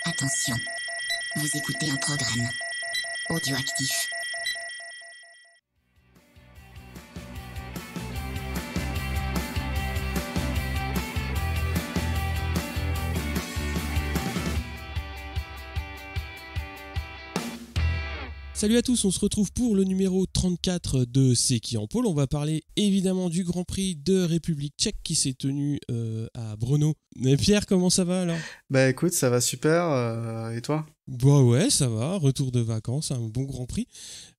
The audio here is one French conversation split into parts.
Attention, vous écoutez un programme audioactif. Salut à tous, on se retrouve pour le numéro 34 de C'est qui en pôle. On va parler évidemment du Grand Prix de République tchèque qui s'est tenu à Brno. Mais Pierre, comment ça va alors ? Bah écoute, ça va super, et toi ? Bah ouais, ça va, retour de vacances, un bon Grand Prix.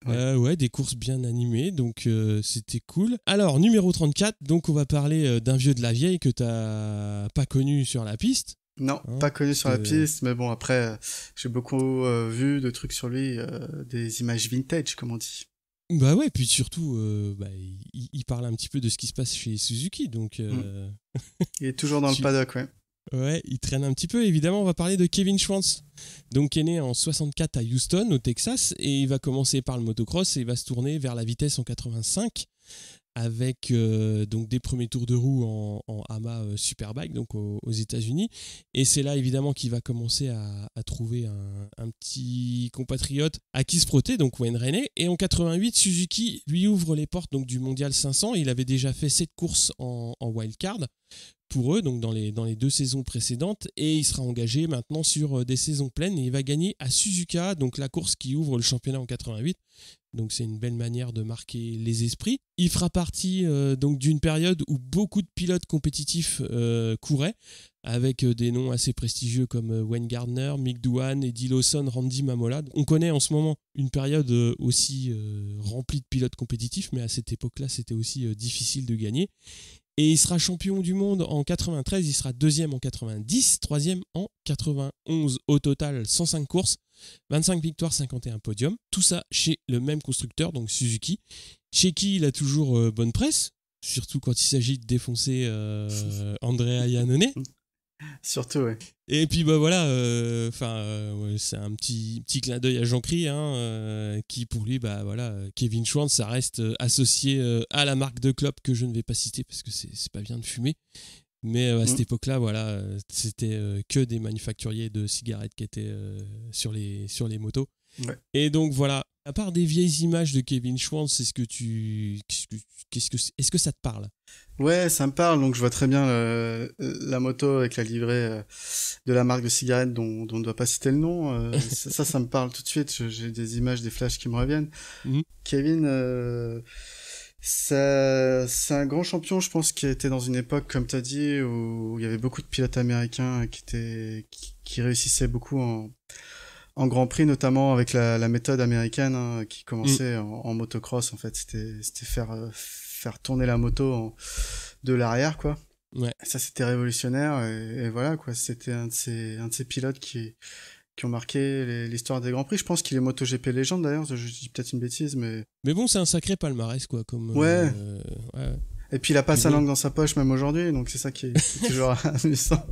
Ouais. Des courses bien animées, donc c'était cool. Alors, numéro 34, donc on va parler d'un vieux de la vieille que t'as pas connu sur la piste. Non, Hein, pas connu sur la piste, mais bon, après, j'ai beaucoup vu de trucs sur lui, des images vintage, comme on dit. Bah ouais, puis surtout, il parle un petit peu de ce qui se passe chez Suzuki, donc... Il est toujours dans le paddock, ouais. Ouais, il traîne un petit peu. Évidemment, on va parler de Kevin Schwantz, donc qui est né en 64 à Houston, au Texas, et il va commencer par le motocross et il va se tourner vers la vitesse en 85 avec donc des premiers tours de roue en AMA Superbike, donc aux États-Unis. Et c'est là évidemment qu'il va commencer à trouver un petit compatriote à qui se frotter, donc Wayne Rainey. Et en 88, Suzuki lui ouvre les portes donc du Mondial 500. Il avait déjà fait 7 courses en wildcard pour eux, donc dans les 2 saisons précédentes, et il sera engagé maintenant sur des saisons pleines et il va gagner à Suzuka, donc la course qui ouvre le championnat en 88. Donc c'est une belle manière de marquer les esprits. Il fera partie donc d'une période où beaucoup de pilotes compétitifs couraient, avec des noms assez prestigieux comme Wayne Gardner, Mick Doohan, Eddie Lawson, Randy Mamola. On connaît en ce moment une période aussi remplie de pilotes compétitifs, mais à cette époque-là, c'était aussi difficile de gagner. Et il sera champion du monde en 93, il sera deuxième en 90, troisième en 91. Au total, 105 courses, 25 victoires, 51 podiums. Tout ça chez le même constructeur, donc Suzuki, chez qui il a toujours bonne presse, surtout quand il s'agit de défoncer Andrea Iannone. Surtout, ouais. Et puis bah voilà, c'est un petit clin d'œil à Jean-Cry, qui pour lui, bah voilà, Kevin Schwantz, ça reste associé à la marque de clope que je ne vais pas citer parce que c'est pas bien de fumer. Mais à cette époque-là, voilà, c'était que des manufacturiers de cigarettes qui étaient sur les motos. Ouais. Et donc voilà, à part des vieilles images de Kevin Schwantz, est-ce que ça te parle ? Ouais, ça me parle, donc je vois très bien la moto avec la livrée de la marque de cigarettes dont on ne doit pas citer le nom. Ça me parle tout de suite, j'ai des images, des flashs qui me reviennent. Kevin, c'est un grand champion, je pense, qui était dans une époque, comme tu as dit, où il y avait beaucoup de pilotes américains qui réussissaient beaucoup en Grand Prix, notamment avec la méthode américaine qui commençait en motocross. En fait, c'était faire tourner la moto de l'arrière, quoi. Ouais. Ça, c'était révolutionnaire, et voilà, quoi. C'était un de ces pilotes qui ont marqué l'histoire des Grands Prix. Je pense qu'il est MotoGP légende, d'ailleurs. Je dis peut-être une bêtise, mais bon, c'est un sacré palmarès, quoi. Comme, ouais. Ouais. Et puis, il a pas sa langue dans sa poche, même aujourd'hui, donc c'est ça qui est toujours amusant.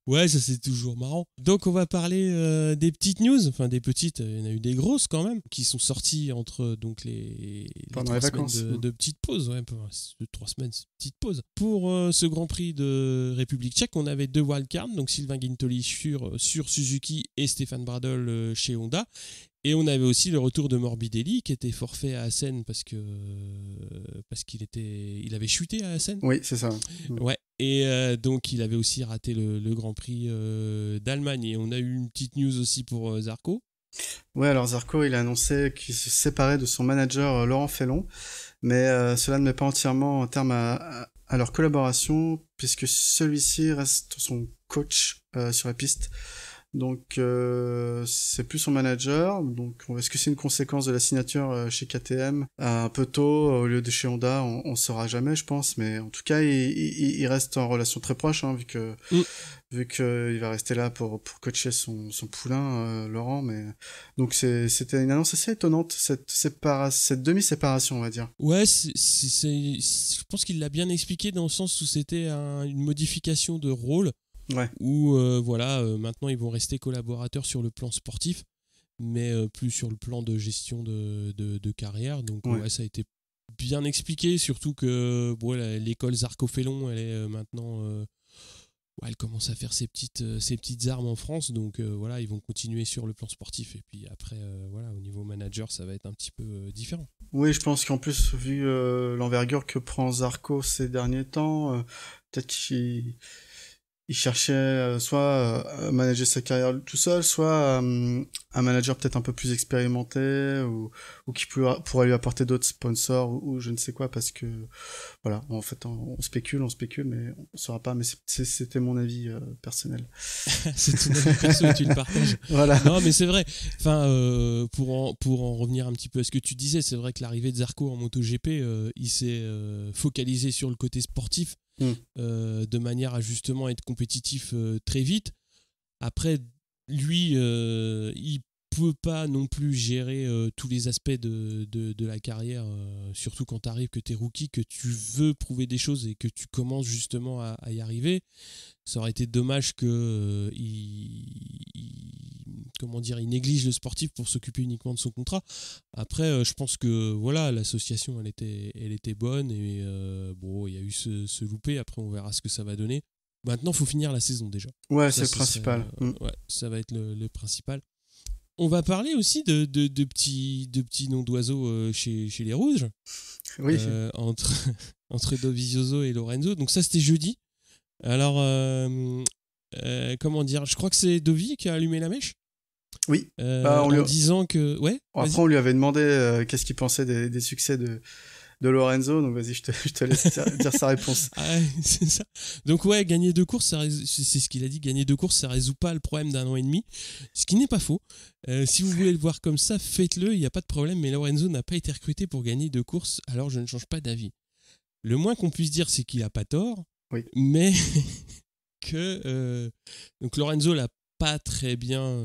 Ouais, ça c'est toujours marrant. Donc on va parler des petites news, enfin des petites, il y en a eu des grosses quand même, qui sont sorties entre donc les 3 vacances, semaines de petite pause, 3 semaines de petite pause. Pour ce Grand Prix de République tchèque, on avait 2 wildcards, donc Sylvain Guintoli sur Suzuki et Stéphane Bradl chez Honda. Et on avait aussi le retour de Morbidelli qui était forfait à Assen parce qu'il avait chuté à Assen. Oui, c'est ça. Ouais. Et donc il avait aussi raté le Grand Prix d'Allemagne. Et on a eu une petite news aussi pour Zarco. Ouais, alors Zarco, il a annoncé qu'il se séparait de son manager Laurent Fellon, mais cela ne met pas entièrement en terme à leur collaboration, puisque celui-ci reste son coach sur la piste. Donc c'est plus son manager. Donc est-ce que c'est une conséquence de la signature chez KTM un peu tôt au lieu de chez Honda, on saura jamais, je pense, mais en tout cas il reste en relation très proche, vu que il va rester là pour coacher son poulain Laurent. Mais donc c'était une annonce assez étonnante, cette demi-séparation, on va dire. Ouais, je pense qu'il l'a bien expliqué dans le sens où c'était une modification de rôle. Ouais. Où maintenant ils vont rester collaborateurs sur le plan sportif, mais plus sur le plan de gestion de carrière. Donc ouais, ça a été bien expliqué, surtout que l'école Zarco Fellon, elle est maintenant elle commence à faire ses petites armes en France, donc voilà, ils vont continuer sur le plan sportif, et puis après, voilà, au niveau manager, ça va être un petit peu différent. Oui, je pense qu'en plus, vu l'envergure que prend Zarco ces derniers temps, peut-être qu'il cherchait soit à manager sa carrière tout seul, soit un manager peut-être un peu plus expérimenté, ou qui pourrait lui apporter d'autres sponsors, ou je ne sais quoi, parce que voilà, en fait, on spécule, mais on ne saura pas, mais c'était mon avis personnel. C'est ton avis perso et tu le partages. Voilà. Non, mais c'est vrai. Enfin, pour en revenir un petit peu à ce que tu disais, c'est vrai que l'arrivée de Zarco en MotoGP, il s'est focalisé sur le côté sportif, de manière à justement être compétitif très vite. Après, lui, il peut pas non plus gérer tous les aspects de la carrière, surtout quand tu arrives, que tu es rookie, que tu veux prouver des choses et que tu commences justement à y arriver. Ça aurait été dommage que il néglige le sportif pour s'occuper uniquement de son contrat. Après, je pense que voilà, l'association elle était bonne, et bon, il y a eu ce loupé. Après, on verra ce que ça va donner. Maintenant, il faut finir la saison déjà. Ouais, Ça, c'est le principal. Ouais, ça va être le principal. On va parler aussi de petits noms d'oiseaux chez les Rouges. Oui. Entre Dovizioso et Lorenzo. Donc ça, c'était jeudi. Alors, comment dire, je crois que c'est Dovi qui a allumé la mèche. Oui. En disant que... Ouais, après, on lui avait demandé qu'est-ce qu'il pensait des succès de Lorenzo, donc vas-y, je te laisse dire sa réponse. Ah, c'est ça. Donc ouais, gagner 2 courses, c'est ce qu'il a dit, gagner 2 courses, ça résout pas le problème d'un an et demi, ce qui n'est pas faux. Si vous voulez le voir comme ça, faites-le, il n'y a pas de problème, mais Lorenzo n'a pas été recruté pour gagner 2 courses, alors je ne change pas d'avis. Le moins qu'on puisse dire, c'est qu'il n'a pas tort, oui. Mais que donc Lorenzo l'a pas très bien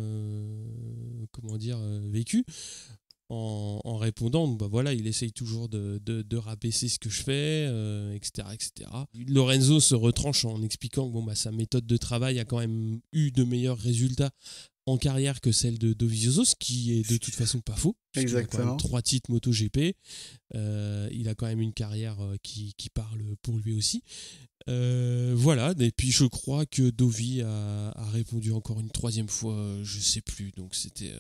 vécu en répondant. Bah voilà, il essaye toujours de rabaisser ce que je fais, etc. Lorenzo se retranche en expliquant que sa méthode de travail a quand même eu de meilleurs résultats en carrière que celle de Dovizioso, ce qui est de toute façon pas faux. Exactement. Il a quand même 3 titres MotoGP. Il a quand même une carrière qui parle pour lui aussi. Voilà, et puis je crois que Dovi a répondu encore une 3e fois, je sais plus, donc c'était...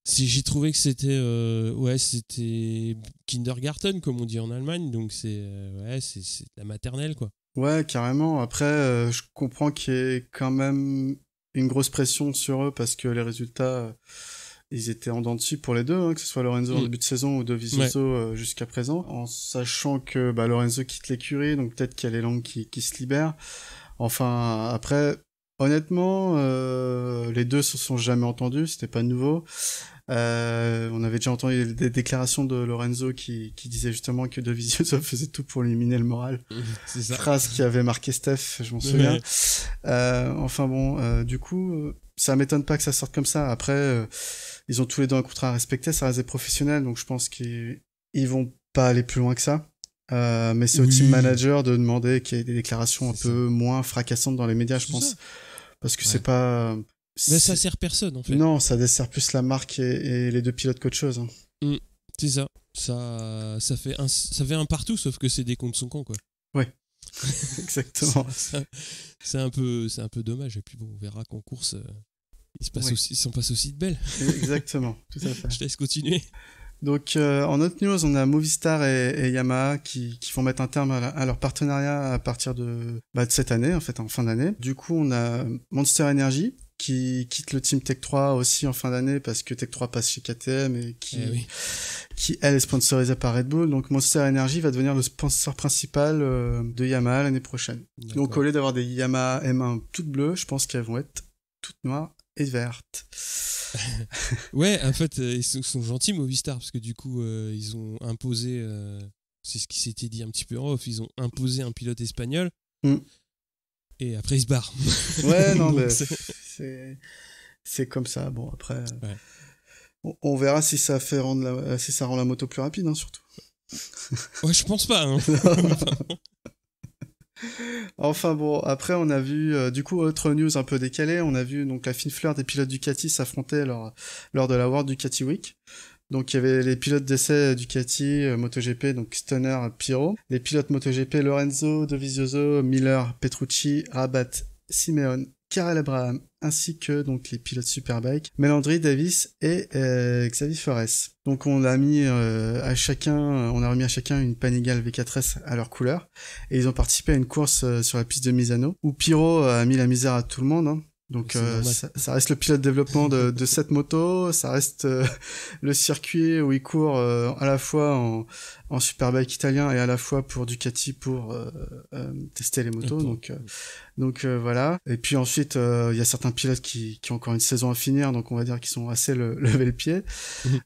j'ai trouvé que c'était kindergarten, comme on dit en Allemagne, donc c'est la maternelle, quoi. Ouais, carrément. Après, je comprends qu'il y ait quand même une grosse pression sur eux, parce que les résultats, ils étaient en dents de scie pour les deux, hein, que ce soit Lorenzo en début de saison ou Dovizioso jusqu'à présent, en sachant que Lorenzo quitte l'écurie, donc peut-être qu'il y a les langues qui se libèrent. Enfin, après, honnêtement, les deux se sont jamais entendus, c'était pas nouveau. On avait déjà entendu des déclarations de Lorenzo qui disait justement que Dovizioso faisait tout pour lui miner le moral. C'est ça. Phrase qui avait marqué Steph, je m'en souviens. Enfin bon, du coup, ça m'étonne pas que ça sorte comme ça. Après, ils ont tous les deux un contrat à respecter, ça reste des professionnels, donc je pense qu'ils vont pas aller plus loin que ça. Mais c'est au team manager de demander qu'il y ait des déclarations un peu moins fracassantes dans les médias, je pense. Parce que c'est pas... Mais ça sert personne, en fait. Non, ça dessert plus la marque et les deux pilotes qu'autre chose. Hein. C'est ça. Ça fait un partout, sauf que c'est des comptes son camp, quoi. Ouais. Exactement. C'est un peu dommage. Et puis bon, on verra qu'en course, ils s'en passent aussi de belles. Exactement, tout à fait. Je laisse continuer. Donc en autre news, on a Movistar et Yamaha qui vont mettre un terme à leur partenariat à partir de cette année, en fait, en fin d'année. Du coup, on a Monster Energy qui quitte le team Tech 3 aussi en fin d'année, parce que Tech 3 passe chez KTM et qui elle est sponsorisée par Red Bull. Donc Monster Energy va devenir le sponsor principal de Yamaha l'année prochaine. D'accord. Donc au lieu d'avoir des Yamaha M1 toutes bleues, je pense qu'elles vont être toutes noires et vertes. Ouais, en fait, ils sont gentils, Movistar, parce que du coup, ils ont imposé, c'est ce qui s'était dit un petit peu en off, ils ont imposé un pilote espagnol, et après ils se barrent. Ouais, non, mais c'est comme ça. Bon, après, on verra si ça rend la moto plus rapide, hein, surtout. Ouais, je pense pas. Hein. Enfin bon, après on a vu, du coup, autre news un peu décalée, on a vu donc la fine fleur des pilotes Ducati s'affronter lors de la World Ducati Week. Donc il y avait les pilotes d'essai Ducati, MotoGP, donc Stoner, Pirro. Les pilotes MotoGP Lorenzo, Dovizioso, Miller, Petrucci, Rabat, Simeone, Karel Abraham, ainsi que donc les pilotes Superbike, Melandri, Davis et Xavi Forés. Donc on a remis à chacun une Panigale V4S à leur couleur, et ils ont participé à une course sur la piste de Misano, où Pirro a mis la misère à tout le monde, hein. Donc ça reste le pilote de développement de cette moto, ça reste le circuit où il court à la fois en Superbike italien et à la fois pour Ducati pour tester les motos. Donc voilà. Et puis ensuite il y a certains pilotes qui ont encore une saison à finir, donc on va dire qu'ils sont assez levé le pied.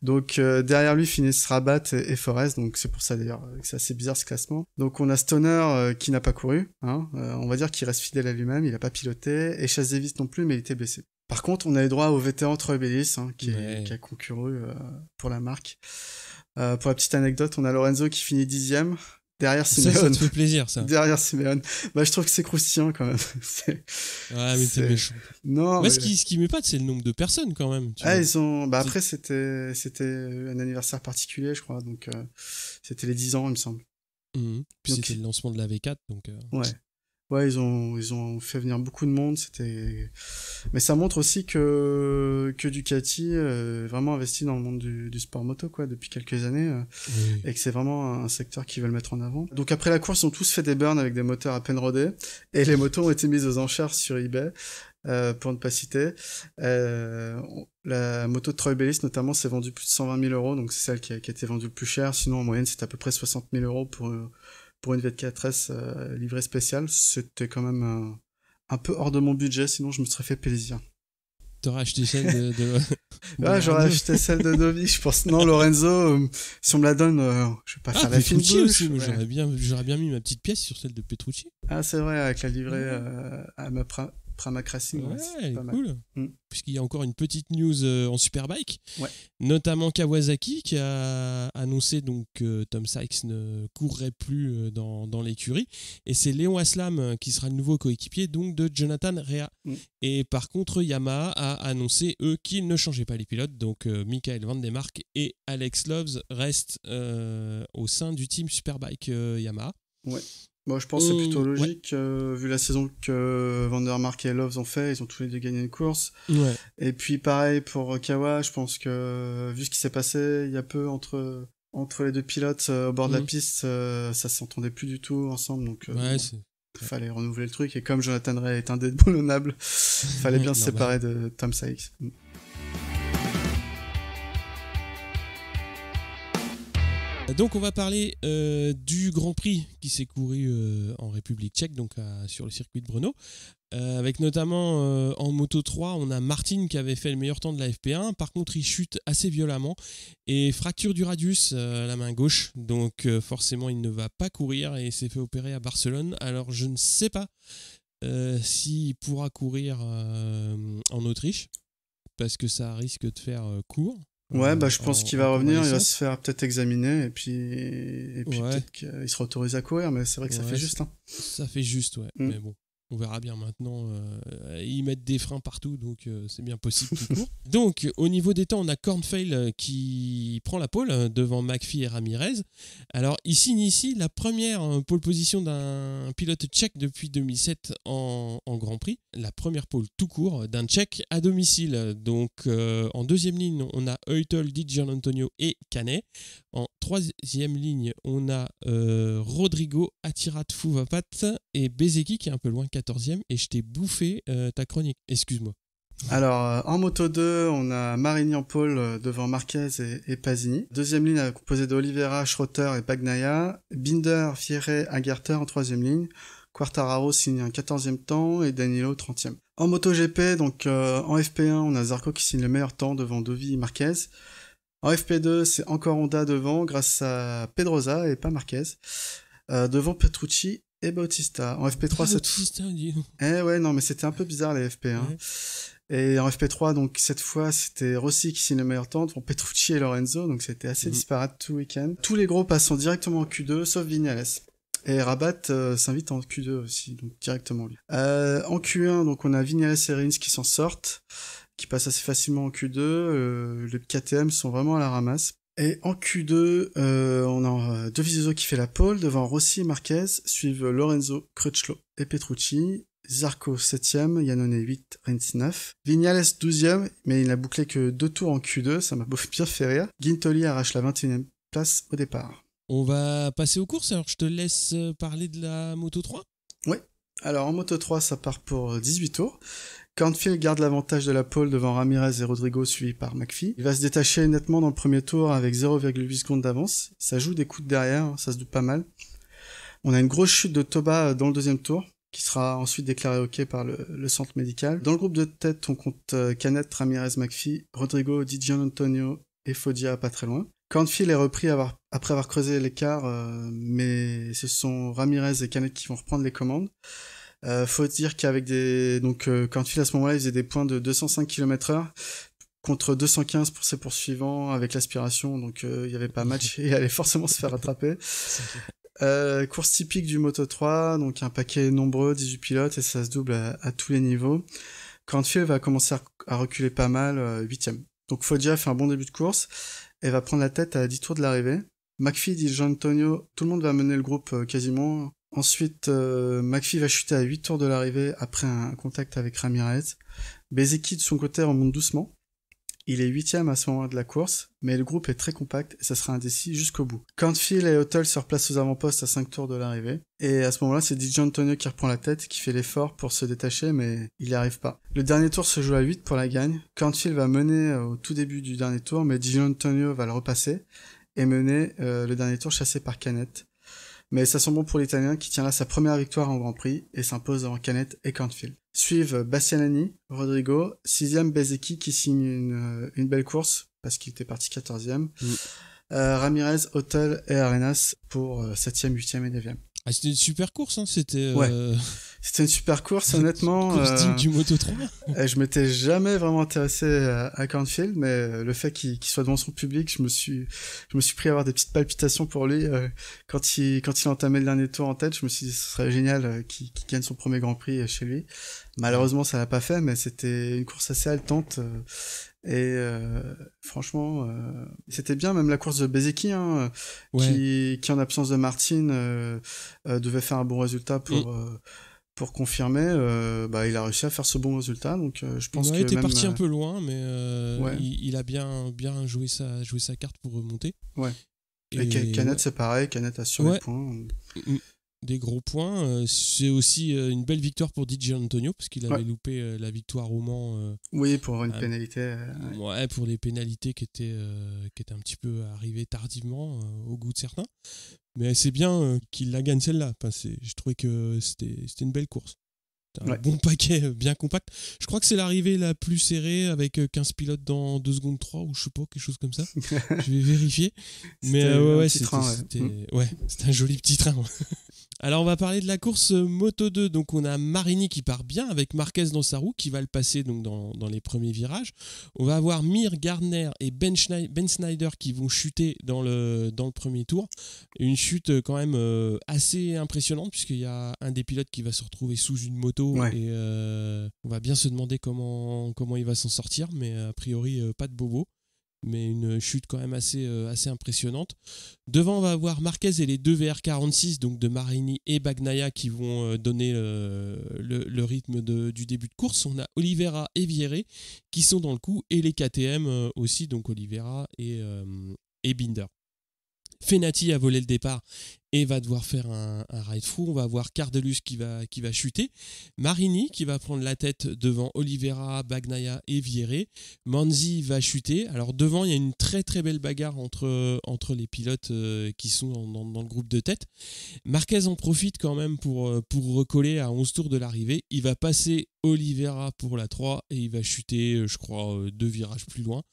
Donc derrière lui finissent Rabat et Forest, donc c'est pour ça d'ailleurs que c'est assez bizarre ce classement. Donc on a Stoner qui n'a pas couru, hein, on va dire qu'il reste fidèle à lui-même, il a pas piloté, et Chase Davis non plus, mais il était blessé. Par contre, on a eu droit au vétéran Troy Bayliss, hein, qui a concouru pour la marque. Pour la petite anecdote, on a Lorenzo qui finit 10e. Derrière Simeone. Ça te fait plaisir, ça. Derrière Simeone. Bah, je trouve que c'est croustillant, quand même. Mais t'es méchant. Non. Mais... ce qui m'épate, c'est le nombre de personnes, quand même. Ils ont, après, c'était un anniversaire particulier, je crois. Donc, c'était les 10 ans, il me semble. Puis donc, c'était le lancement de la V4, donc. Ouais, ils ont fait venir beaucoup de monde, mais ça montre aussi que Ducati vraiment investi dans le monde du sport moto, quoi, depuis quelques années, et que c'est vraiment un secteur qu'ils veulent mettre en avant. Donc après la course, ils ont tous fait des burns avec des moteurs à peine rodés, et les motos ont été mises aux enchères sur eBay, pour ne pas citer. La moto de Troy Bayliss, notamment, s'est vendue plus de 120 000 €, donc c'est celle qui a été vendue le plus cher. Sinon, en moyenne, c'est à peu près 60 000 € pour une V4S livrée spéciale. C'était quand même un peu hors de mon budget, sinon je me serais fait plaisir. T'aurais acheté celle de j'aurais acheté celle de Dovi, je pense. Non, Lorenzo, si on me la donne, je vais pas faire la fine bouche. Aussi, j'aurais bien mis ma petite pièce sur celle de Petrucci. Ah, c'est vrai, avec la livrée à ma Pramac Racing. Ouais, pas cool. Puisqu'il y a encore une petite news en Superbike, notamment Kawasaki qui a annoncé donc que Tom Sykes ne courrait plus dans l'écurie, et c'est Léon Aslam qui sera le nouveau coéquipier donc de Jonathan Rea. Et par contre, Yamaha a annoncé eux qu'ils ne changeaient pas les pilotes, donc Michael Van der Mark et Alex Loves restent au sein du team Superbike Yamaha. Ouais. Moi, je pense que c'est plutôt logique, vu la saison que Van der Mark et Loves ont fait, ils ont tous les deux gagné une course. Et puis pareil pour Kawa, je pense que vu ce qui s'est passé il y a peu entre les deux pilotes au bord de la piste, ça s'entendait plus du tout ensemble, donc fallait renouveler le truc, et comme Jonathan Rea est indéboulonnable, fallait bien se séparer de Tom Sykes. Donc on va parler du Grand Prix qui s'est couru en République tchèque, donc sur le circuit de Brno, avec notamment en Moto 3, on a Martin qui avait fait le meilleur temps de la FP1. Par contre, il chute assez violemment et fracture du radius à la main gauche, donc forcément il ne va pas courir et s'est fait opérer à Barcelone. Alors je ne sais pas s'il pourra courir en Autriche, parce que ça risque de faire court. Ouais, je pense qu'il va revenir, il va se faire peut-être examiner, et puis peut-être qu'il sera autorisé à courir, mais c'est vrai que ça fait juste. Hein. Ça fait juste, mais bon. On verra bien maintenant. Ils mettent des freins partout, donc c'est bien possible tout court. Donc, au niveau des temps, on a Kornfeil qui prend la pole devant McPhee et Ramirez. Alors, il signe ici la première pole position d'un pilote tchèque depuis 2007 en Grand Prix. La première pole tout court d'un tchèque à domicile. Donc, en deuxième ligne, on a Eutel, Di Gianantonio et Canet. En troisième ligne, on a Rodrigo, Atirat, Fuvapat et Bezeki qui est un peu loin, 14e, et je t'ai bouffé ta chronique, excuse-moi. Alors, en Moto 2, on a Marini en pole devant Marquez et Pasini. Deuxième ligne composée d'Oliveira, Schroeter et Bagnaia. Binder, Fierre, Agerter en troisième ligne. Quartararo signe un 14e temps et Danilo 30e. En MotoGP, donc en FP1, on a Zarco qui signe le meilleur temps devant Dovi et Marquez. En FP2, c'est encore Honda devant grâce à Pedrosa et pas Marquez. Devant Petrucci et Bautista. En FP3, mais c'était un peu bizarre les FP1. Et en FP3, donc cette fois, c'était Rossi qui signe le meilleur temps devant Petrucci et Lorenzo, donc c'était assez disparate tout week-end. Tous les gros passant directement en Q2, sauf Viñales. Et Rabat s'invite en Q2 aussi, donc directement lui. En Q1, donc on a Viñales et Rins qui s'en sortent. qui passe assez facilement en Q2. Les KTM sont vraiment à la ramasse. Et en Q2, on a Dovizioso qui fait la pole devant Rossi et Marquez, suivent Lorenzo, Crutchlow et Petrucci. Zarco 7ème, Iannone 8, Rins 9. Vignales 12ème, mais il n'a bouclé que 2 tours en Q2, ça m'a bien fait rire. Guintoli arrache la 21ème place au départ. On va passer aux courses, alors je te laisse parler de la Moto 3. Oui, alors en Moto 3, ça part pour 18 tours. Cornfield garde l'avantage de la pole devant Ramirez et Rodrigo, suivi par McPhee. Il va se détacher nettement dans le premier tour avec 0,8 secondes d'avance. Ça joue des coups de derrière, ça se doute pas mal. On a une grosse chute de Toba dans le deuxième tour, qui sera ensuite déclaré OK par le centre médical. Dans le groupe de tête, on compte Canet, Ramirez, McPhee, Rodrigo, Di Gianantonio et Foggia pas très loin. Cornfield est repris après avoir creusé l'écart, mais ce sont Ramirez et Canet qui vont reprendre les commandes. Faut dire qu'avec Cornfield à ce moment-là, il faisait des points de 205 km/h contre 215 pour ses poursuivants avec l'aspiration, donc il y avait pas match et il allait forcément se faire rattraper. Course typique du Moto 3, donc un paquet nombreux, 18 pilotes, et ça se double à tous les niveaux. Cornfield va commencer à reculer pas mal, 8ème. Donc Foggia fait un bon début de course, et va prendre la tête à 10 tours de l'arrivée. McPhee, Di Gianantonio, tout le monde va mener le groupe quasiment. Ensuite, McPhee va chuter à 8 tours de l'arrivée après un contact avec Ramirez. Bezzecchi de son côté remonte doucement. Il est 8ème à ce moment de la course, mais le groupe est très compact et ça sera indécis jusqu'au bout. Cornfield et Hotel se replacent aux avant-postes à 5 tours de l'arrivée. Et à ce moment-là, c'est Di Gianantonio qui reprend la tête, qui fait l'effort pour se détacher, mais il n'y arrive pas. Le dernier tour se joue à 8 pour la gagne. Cornfield va mener au tout début du dernier tour, mais Di Gianantonio va le repasser et mener le dernier tour chassé par Canet. Mais ça sent bon pour l'Italien qui tient là sa première victoire en Grand Prix et s'impose devant Canet et Cornfield. Suivent Bastianini, Rodrigo, 6ème Bezzecchi qui signe une belle course parce qu'il était parti 14ème. Ramirez, Hotel et Arenas pour 7ème, 8ème et 9ème. Ah, c'était une super course, hein. C'était une super course, honnêtement. Course digne du Moto 3. Je m'étais jamais vraiment intéressé à Cornfield, mais le fait qu'il soit devant son public, je me suis pris à avoir des petites palpitations pour lui. Quand il a entamé le dernier tour en tête, je me suis dit ce serait génial qu'il gagne son premier Grand Prix chez lui. Malheureusement, ça l'a pas fait, mais c'était une course assez haletante. Et franchement, c'était bien, même la course de Bezzecchi, qui en absence de Martin devait faire un bon résultat pour confirmer. Il a réussi à faire ce bon résultat, donc je pense il que était même, parti un peu loin, mais il a bien joué sa carte pour remonter. Ouais. Et Canet, c'est pareil, Canet a sur les points. Des gros points. C'est aussi une belle victoire pour Di Gianantonio parce qu'il avait loupé la victoire au Mans. Oui, pour une pénalité. Pour les pénalités qui étaient un petit peu arrivées tardivement au goût de certains. Mais c'est bien qu'il la gagne celle-là. Enfin, je trouvais que c'était une belle course. Un bon paquet bien compact. Je crois que c'est l'arrivée la plus serrée avec 15 pilotes dans 2 secondes 3 ou je sais pas, quelque chose comme ça. Je vais vérifier. Mais c'était un joli petit train. Alors on va parler de la course Moto 2. Donc on a Marini qui part bien avec Marquez dans sa roue qui va le passer donc dans les premiers virages. On va avoir Mir, Gardner et Ben Snyder qui vont chuter dans le premier tour. Une chute quand même assez impressionnante puisqu'il y a un des pilotes qui va se retrouver sous une moto et on va bien se demander comment il va s'en sortir, mais a priori pas de bobo. Mais une chute quand même assez impressionnante. Devant, on va avoir Marquez et les deux VR46, donc de Marini et Bagnaia, qui vont donner le rythme du début de course. On a Oliveira et Vieré qui sont dans le coup, et les KTM aussi, donc Oliveira et Binder. Fenati a volé le départ et va devoir faire un ride-through. On va avoir Cardelus qui va chuter. Marini qui va prendre la tête devant Oliveira, Bagnaia et Vieré. Manzi va chuter. Alors devant, il y a une très très belle bagarre entre les pilotes qui sont dans le groupe de tête. Marquez en profite quand même pour recoller à 11 tours de l'arrivée. Il va passer Oliveira pour la 3 et il va chuter, je crois, 2 virages plus loin.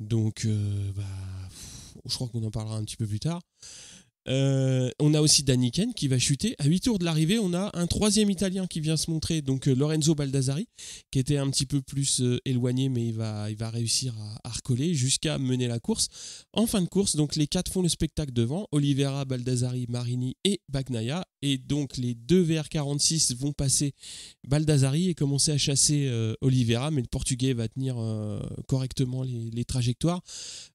Donc, je crois qu'on en parlera un petit peu plus tard. On a aussi Daniken qui va chuter. À 8 tours de l'arrivée, on a un 3e Italien qui vient se montrer, donc Lorenzo Baldassari, qui était un petit peu plus éloigné, mais il va réussir à recoller jusqu'à mener la course. En fin de course, donc les 4 font le spectacle devant, Oliveira, Baldassari, Marini et Bagnaia. et donc les deux VR46 vont passer Baldassari et commencer à chasser Oliveira, mais le Portugais va tenir correctement les trajectoires.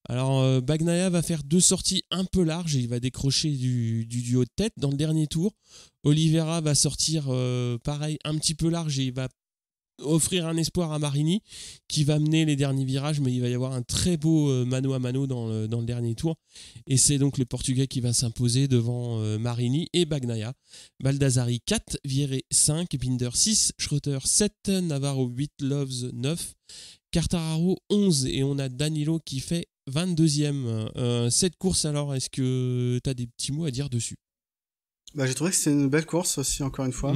Alors Bagnaia va faire 2 sorties un peu larges et il va décrocher du duo de tête dans le dernier tour. Oliveira va sortir pareil un petit peu large et il va offrir un espoir à Marini qui va mener les derniers virages, mais il va y avoir un très beau mano à mano dans le dernier tour, et c'est donc le Portugais qui va s'imposer devant Marini et Bagnaia. Baldassari 4, Viré 5, Binder 6, Schroeter 7, Navarro 8, Loves 9, Quartararo 11, et on a Danilo qui fait 22e. Cette course, alors, est-ce que tu as des petits mots à dire dessus? J'ai trouvé que c'était une belle course aussi, encore une fois.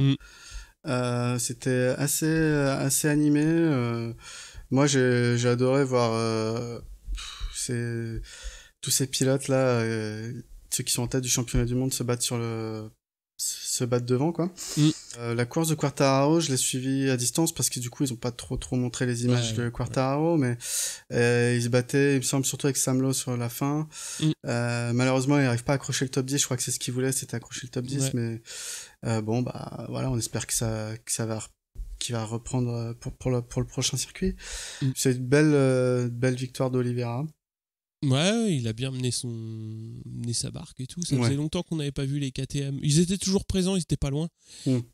C'était assez animé. Moi, j'ai adoré voir tous ces pilotes là, ceux qui sont en tête du championnat du monde se battre devant, quoi. La course de Quartararo, je l'ai suivie à distance parce que du coup ils ont pas trop montré les images de Quartararo, mais ils se battaient, il me semble, surtout avec Sam Lowe sur la fin. Malheureusement il n'arrive pas à accrocher le top 10, je crois que c'est ce qu'il voulait, c'était accrocher le top 10, mais voilà, on espère qu'il va reprendre pour le prochain circuit. C'est une belle victoire d'Oliveira. Ouais, il a bien mené sa barque et tout. Ça faisait longtemps qu'on n'avait pas vu les KTM. Ils étaient toujours présents, ils étaient pas loin,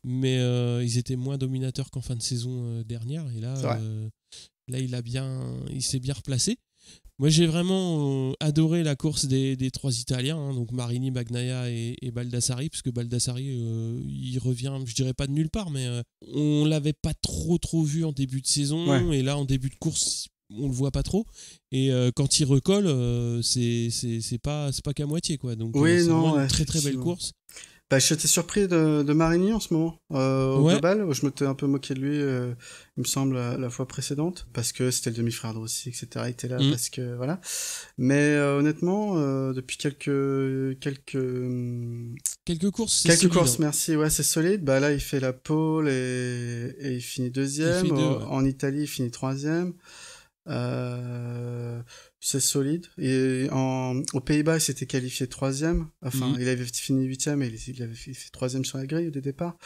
mais ils étaient moins dominateurs qu'en fin de saison dernière. Et là, il s'est bien replacé. Moi, j'ai vraiment adoré la course des 3 Italiens, hein, donc Marini, Bagnaia et Baldassari, parce que Baldassari, il revient, je dirais pas de nulle part, mais on l'avait pas trop vu en début de saison, et là, en début de course, on le voit pas trop, et quand il recolle, c'est pas qu'à moitié, quoi. Donc c'est vraiment une très belle course. J'étais surpris de Marini en ce moment, au global. Je m'étais un peu moqué de lui, il me semble, la fois précédente, parce que c'était le demi-frère de Rossi, etc. Il était là parce que, voilà. Mais honnêtement, depuis quelques courses, solide, merci, ouais, c'est solide. Là, il fait la pole et il finit 2e. En Italie, il finit 3e. C'est solide. Et aux Pays-Bas, il s'était qualifié 3e. Enfin, il avait fini 8e et il avait fait 3e sur la grille au départ.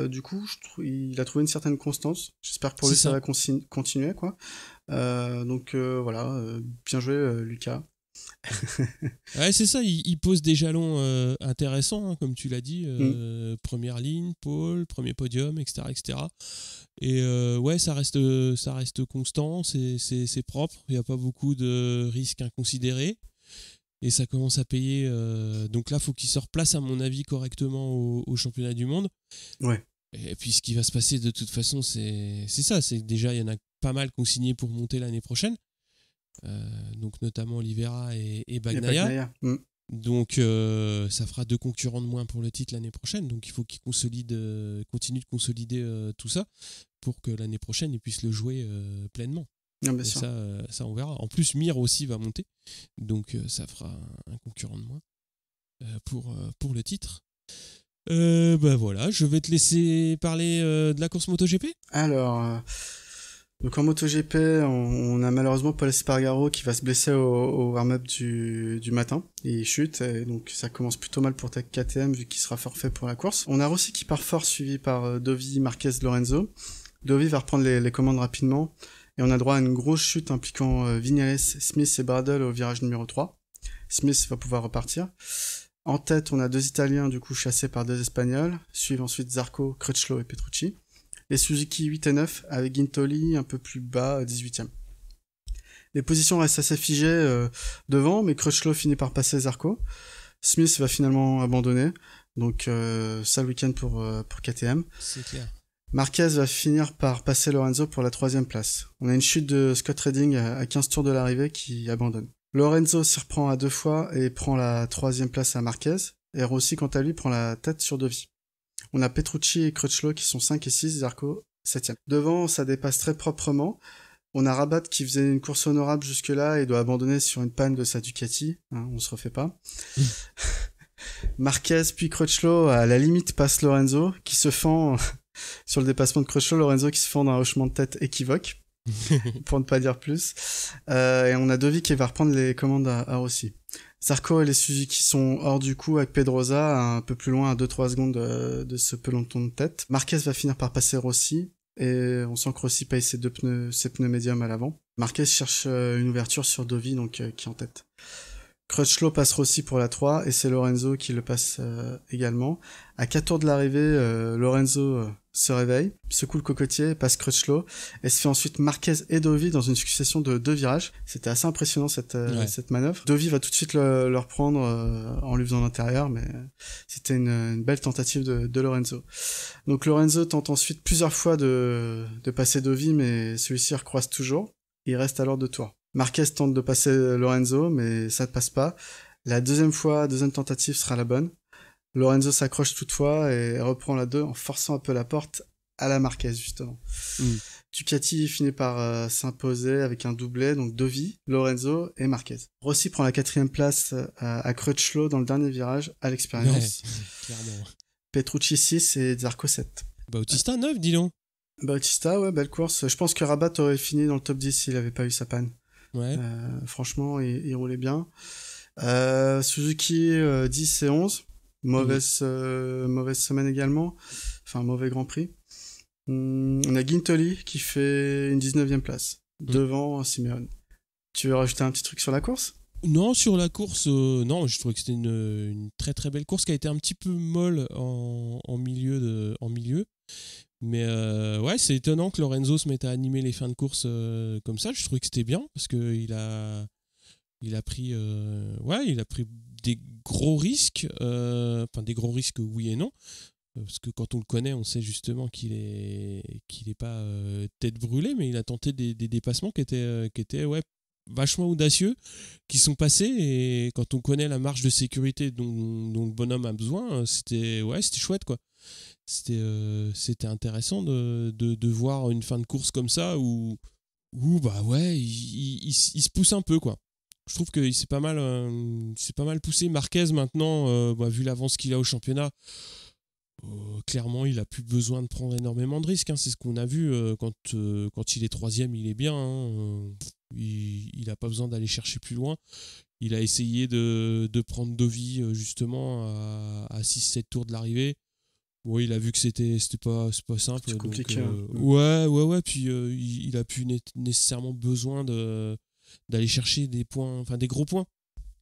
Du coup, il a trouvé une certaine constance. J'espère que pour lui, ça va continuer, quoi. Donc, voilà. Bien joué, Lucas. Ouais, c'est ça, il pose des jalons intéressants, hein, comme tu l'as dit. Première ligne, pole, premier podium, etc. Et ça reste constant, c'est propre, il n'y a pas beaucoup de risques inconsidérés. Et ça commence à payer. Donc là, il faut qu'il se replace, à mon avis, correctement au championnat du monde. Ouais. Et puis ce qui va se passer de toute façon, c'est ça. C'est que déjà, il y en a pas mal consignés pour monter l'année prochaine. Donc notamment Oliveira et Bagnaia. Donc ça fera 2 concurrents de moins pour le titre l'année prochaine. Donc il faut qu'il continue de consolider tout ça pour que l'année prochaine il puisse le jouer pleinement. Et ça on verra. En plus Mir aussi va monter, donc ça fera un concurrent de moins pour le titre. Voilà, je vais te laisser parler de la course MotoGP. Alors donc en MotoGP, on a malheureusement Pol Espargaro qui va se blesser au warm-up du matin. Il chute, et donc ça commence plutôt mal pour KTM vu qu'il sera forfait pour la course. On a Rossi qui part fort, suivi par Dovi, Marquez, Lorenzo. Dovi va reprendre les commandes rapidement, et on a droit à une grosse chute impliquant Viñales, Smith et Bradle au virage numéro 3. Smith va pouvoir repartir. En tête, on a 2 Italiens du coup chassés par 2 Espagnols, suivent ensuite Zarco, Crutchlow et Petrucci. Les Suzuki 8 et 9 avec Guintoli un peu plus bas, 18e. Les positions restent assez figées devant, mais Crutchlow finit par passer Zarco. Smith va finalement abandonner, donc sale week-end pour KTM. C'est clair. Marquez va finir par passer Lorenzo pour la 3e place. On a une chute de Scott Redding à 15 tours de l'arrivée qui abandonne. Lorenzo s'y reprend à 2 fois et prend la 3e place à Marquez, et Rossi quant à lui prend la tête sur Dovi. On a Petrucci et Crutchlow qui sont 5 et 6, Zarco 7e. Devant, ça dépasse très proprement. On a Rabat qui faisait une course honorable jusque-là et doit abandonner sur une panne de sa Ducati. On se refait pas. Marquez puis Crutchlow, à la limite, passe Lorenzo qui se fend sur le dépassement de Crutchlow. Lorenzo qui se fend d'un hochement de tête équivoque, pour ne pas dire plus. Et on a Dovi qui va reprendre les commandes à Rossi. Zarco et les Suzuki sont hors du coup avec Pedrosa un peu plus loin à 2-3 secondes de ce peloton de tête. Marquez va finir par passer Rossi et on sent que Rossi paye ses pneus médiums à l'avant. Marquez cherche une ouverture sur Dovi donc qui est en tête. Crutchlow passe Rossi pour la 3 et c'est Lorenzo qui le passe également. À 4 tours de l'arrivée, Lorenzo se réveille, secoue le cocotier, passe Crutchlow et se fait ensuite Marquez et Dovi dans une succession de 2 virages. C'était assez impressionnant cette manœuvre. Dovi va tout de suite le reprendre en lui faisant l'intérieur, mais c'était une belle tentative de Lorenzo. Donc Lorenzo tente ensuite plusieurs fois de passer Dovi, mais celui-ci recroise toujours. Il reste alors 2 tours. Marquez tente de passer Lorenzo, mais ça ne passe pas. La deuxième tentative sera la bonne. Lorenzo s'accroche toutefois et reprend la 2 en forçant un peu la porte à la Marquez, justement. Ducati finit par s'imposer avec un doublé, donc Dovi, Lorenzo et Marquez. Rossi prend la 4e place à Crutchlow dans le dernier virage, à l'expérience. Ouais, clairement. Petrucci 6 et Zarco 7. Bautista 9, dis donc. Bautista, ouais, belle course. Je pense que Rabat aurait fini dans le top 10 s'il avait pas eu sa panne. Ouais. Franchement, il roulait bien. Suzuki 10 et 11. Mauvaise semaine également. Enfin, mauvais Grand Prix. On a Guintoli qui fait une 19e place. Devant Simeone. Tu veux rajouter un petit truc sur la course ? Non, sur la course, non, je trouvais que c'était une très très belle course qui a été un petit peu molle en milieu. Mais ouais, c'est étonnant que Lorenzo se mette à animer les fins de course comme ça. Je trouvais que c'était bien parce qu'il a pris des gros risques. Enfin, des gros risques, oui et non. Parce que quand on le connaît, on sait justement qu'il est pas tête brûlée, mais il a tenté des dépassements qui étaient vachement audacieux, qui sont passés, et quand on connaît la marge de sécurité dont le bonhomme a besoin, c'était chouette, quoi. C'était intéressant de voir une fin de course comme ça où bah ouais, il se pousse un peu, quoi. Je trouve qu'il s'est pas mal poussé. Marquez maintenant, vu l'avance qu'il a au championnat, clairement il a plus besoin de prendre énormément de risques, hein. C'est ce qu'on a vu quand il est 3e, il est bien, hein. Il a pas besoin d'aller chercher plus loin. Il a essayé de prendre Dovi justement à 6-7 tours de l'arrivée. Ouais, il a vu que c'était pas simple. C'est compliqué. Ouais. Puis il a plus nécessairement besoin d'aller chercher des points, enfin des gros points.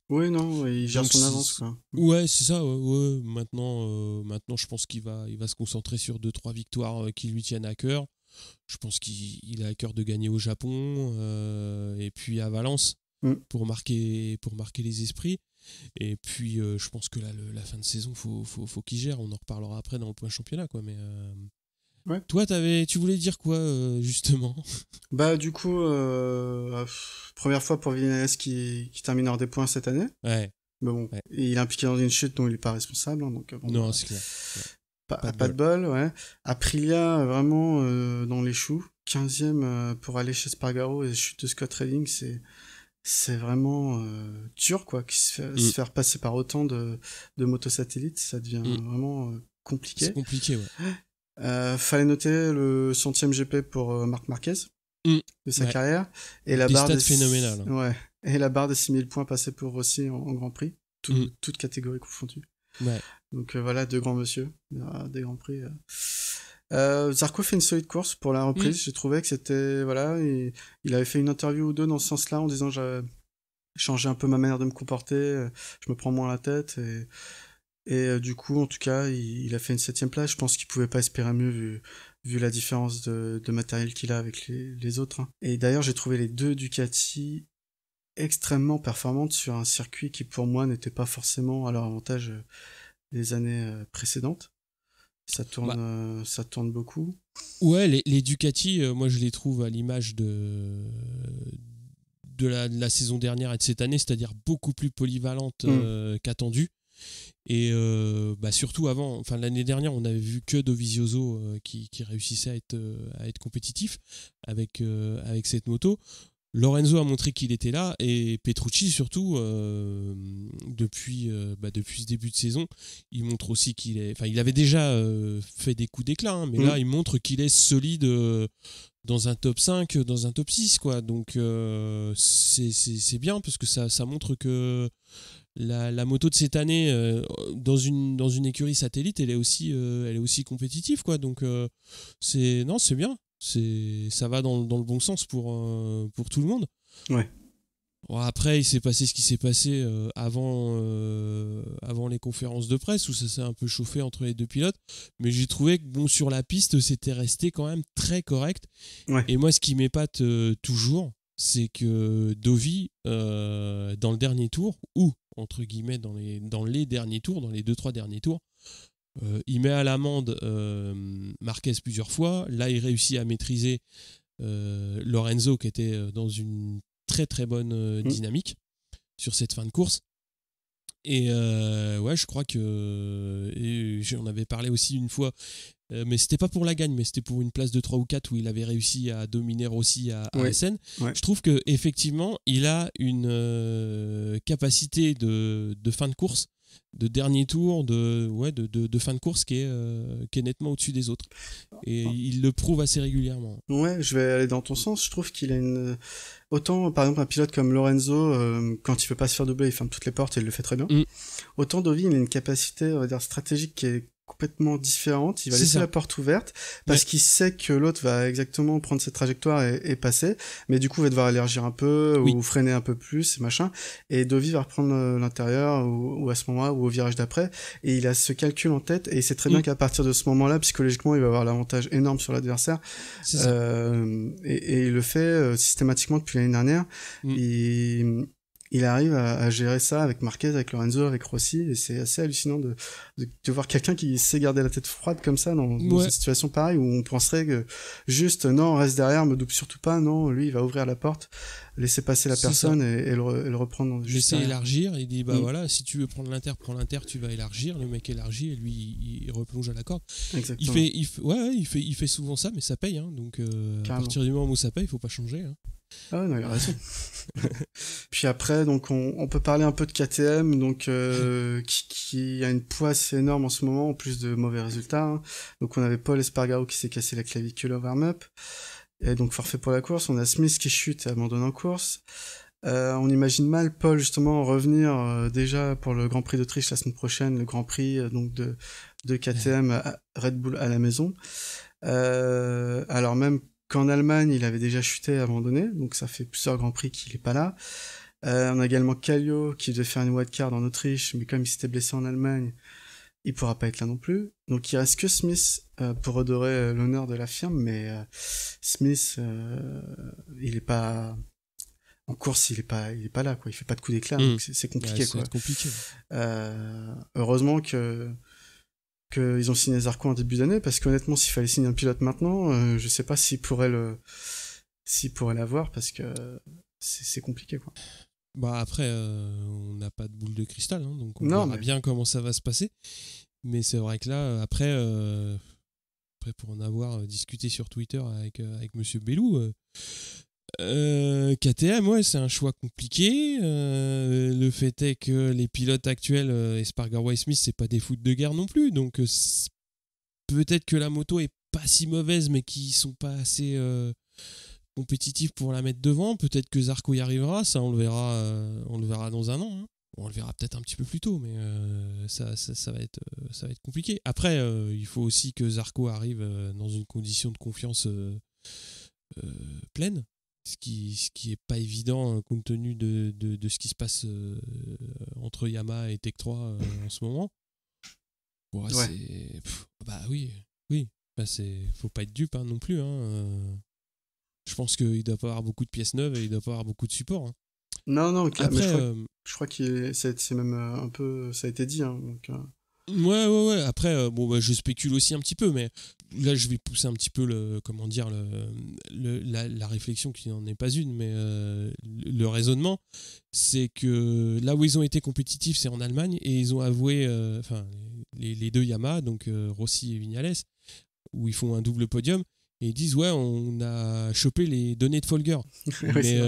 Oui, non, il gère Donc, son avance, quoi. Ouais, c'est ça. Ouais. Maintenant, je pense qu'il va se concentrer sur 2-3 victoires qui lui tiennent à cœur. Je pense qu'il a à cœur de gagner au Japon et puis à Valence pour marquer les esprits. Et puis, je pense que là, la fin de saison, faut qu'il gère. On en reparlera après dans le point championnat, quoi. Mais ouais. Toi, tu voulais dire quoi, justement ? Bah, du coup, première fois pour Vinales qui termine hors des points cette année. Ouais. Mais bon, ouais. Il est impliqué dans une chute dont il n'est pas responsable. Hein, donc, bon, non, c'est clair. Ouais. Pas de bol, ouais. Aprilia, vraiment dans les choux. 15e pour aller chez Spargaro et chute de Scott Redding, c'est vraiment dur, quoi. Se faire passer par autant de motosatellites, ça devient vraiment compliqué. C'est compliqué, ouais. Fallait noter le 100e GP pour Marc Marquez de sa carrière. Et la barre stats phénoménales. Ouais. Et la barre des 6000 points passée pour Rossi en Grand Prix. Toutes catégories confondues. Ouais. Donc voilà, deux grands monsieur, des Grands Prix. Zarco fait une solide course pour la reprise. J'ai trouvé que c'était... Voilà, il avait fait une interview ou deux dans ce sens-là en disant j'ai changé un peu ma manière de me comporter, je me prends moins la tête. Et du coup, en tout cas, il a fait une 7e place. Je pense qu'il pouvait pas espérer mieux vu la différence de matériel qu'il a avec les autres. Hein. Et d'ailleurs, j'ai trouvé les deux Ducati extrêmement performantes sur un circuit qui, pour moi, n'était pas forcément à leur avantage des années précédentes. Ça tourne beaucoup. Ouais, les Ducati, moi, je les trouve à l'image de la saison dernière et de cette année, c'est-à-dire beaucoup plus polyvalente qu'attendu. Et surtout l'année dernière, on avait vu que Dovizioso qui réussissait à être compétitif avec cette moto. Lorenzo a montré qu'il était là, et Petrucci surtout depuis ce début de saison, il montre aussi qu'il est. Enfin, il avait déjà fait des coups d'éclat, hein, mais là, il montre qu'il est solide dans un top 5, dans un top 6, quoi. Donc c'est bien parce que ça montre que la moto de cette année dans une écurie satellite, elle est aussi compétitive, quoi. Donc c'est bien. Ça va dans le bon sens pour tout le monde. Ouais. Bon, après, il s'est passé ce qui s'est passé avant les conférences de presse où ça s'est un peu chauffé entre les deux pilotes. Mais j'ai trouvé que bon, sur la piste, c'était resté quand même très correct. Ouais. Et moi, ce qui m'épate toujours, c'est que Dovi, dans le dernier tour, ou entre guillemets dans les derniers tours, dans les 2-3 derniers tours, il met à l'amende Marquez plusieurs fois. Là, il réussit à maîtriser Lorenzo qui était dans une très très bonne dynamique sur cette fin de course. Et ouais, je crois que j'en avais parlé aussi une fois, mais c'était pas pour la gagne, mais c'était pour une place de 3 ou 4 où il avait réussi à dominer Rossi à Essen. Ouais. Je trouve que effectivement, il a une capacité de fin de course, de dernier tour, de fin de course qui est nettement au-dessus des autres. Et il le prouve assez régulièrement. Ouais, je vais aller dans ton sens. Je trouve qu'il a autant, par exemple, un pilote comme Lorenzo, quand il veut pas se faire doubler, il ferme toutes les portes et il le fait très bien. Autant Dovi, il a une capacité, on va dire, stratégique qui est complètement différente. Il va laisser la porte ouverte parce qu'il sait que l'autre va exactement prendre cette trajectoire et passer, mais du coup va devoir élargir un peu ou freiner un peu plus et machin. Et Dovi va reprendre l'intérieur ou à ce moment-là ou au virage d'après. Et il a ce calcul en tête et il sait très bien qu'à partir de ce moment-là, psychologiquement, il va avoir l'avantage énorme sur l'adversaire. Et il le fait systématiquement depuis l'année dernière. Il arrive à gérer ça avec Marquez, avec Lorenzo, avec Rossi, et c'est assez hallucinant de voir quelqu'un qui sait garder la tête froide comme ça dans une situation pareille où on penserait que juste non, reste derrière, me double surtout pas, non, lui il va ouvrir la porte, laisser passer la personne et le reprendre juste laisser élargir, il dit voilà, si tu veux prendre l'inter, prends l'inter, tu vas élargir, le mec élargit et lui il replonge à la corde. Exactement. Il fait souvent ça, mais ça paye, hein, donc à partir du moment où ça paye, il faut pas changer, hein. Ah non, il a raison. Puis après, donc on peut parler un peu de KTM, donc qui a une poisse énorme en ce moment, en plus de mauvais résultats. Hein. Donc on avait Paul Espargaro qui s'est cassé la clavicule au warm-up, et donc forfait pour la course. On a Smith qui chute et abandonne en course. On imagine mal Paul justement revenir déjà pour le Grand Prix d'Autriche la semaine prochaine, le Grand Prix donc de KTM à Red Bull à la maison. Alors même qu'en Allemagne, il avait déjà chuté et abandonné, donc ça fait plusieurs Grands Prix qu'il est pas là. On a également Kallio qui devait faire une wildcard en Autriche, mais comme il s'était blessé en Allemagne, il pourra pas être là non plus. Donc il reste que Smith pour redorer l'honneur de la firme, mais Smith, il est pas en course, il est pas là, quoi. Il fait pas de coup d'éclat, donc c'est compliqué, quoi. C'est compliqué. Heureusement qu'ils ont signé Zarco en début d'année, parce qu'honnêtement, s'il fallait signer un pilote maintenant, je sais pas s'il pourrait l'avoir, parce que c'est compliqué, quoi. Bah après, on n'a pas de boule de cristal, hein, donc on verra bien comment ça va se passer. Mais c'est vrai que là, après pour en avoir discuté sur Twitter avec Monsieur Bellou, KTM, ouais, c'est un choix compliqué. Le fait est que les pilotes actuels, Espargaro et Smith, c'est pas des foot de guerre non plus. Donc peut-être que la moto est pas si mauvaise, mais qu'ils sont pas assez compétitifs pour la mettre devant. Peut-être que Zarco y arrivera. Ça, on le verra dans un an. Hein. On le verra peut-être un petit peu plus tôt, mais ça va être compliqué. Après, il faut aussi que Zarco arrive dans une condition de confiance pleine. Ce qui est pas évident compte tenu de ce qui se passe entre Yamaha et Tech 3 en ce moment. Ouais. Bah oui. Bah, faut pas être dupe, hein, non plus. Hein. Je pense qu'il doit pas avoir beaucoup de pièces neuves et il doit pas avoir beaucoup de support. Hein. Non, après, je crois que c'est même un peu, ça a été dit. Hein, donc, Ouais. Après, je spécule aussi un petit peu, mais là, je vais pousser un petit peu la réflexion qui n'en est pas une, mais le raisonnement, c'est que là où ils ont été compétitifs, c'est en Allemagne, et ils ont avoué, les deux Yamaha, donc Rossi et Viñales, où ils font un double podium, et ils disent on a chopé les données de Folger. Mais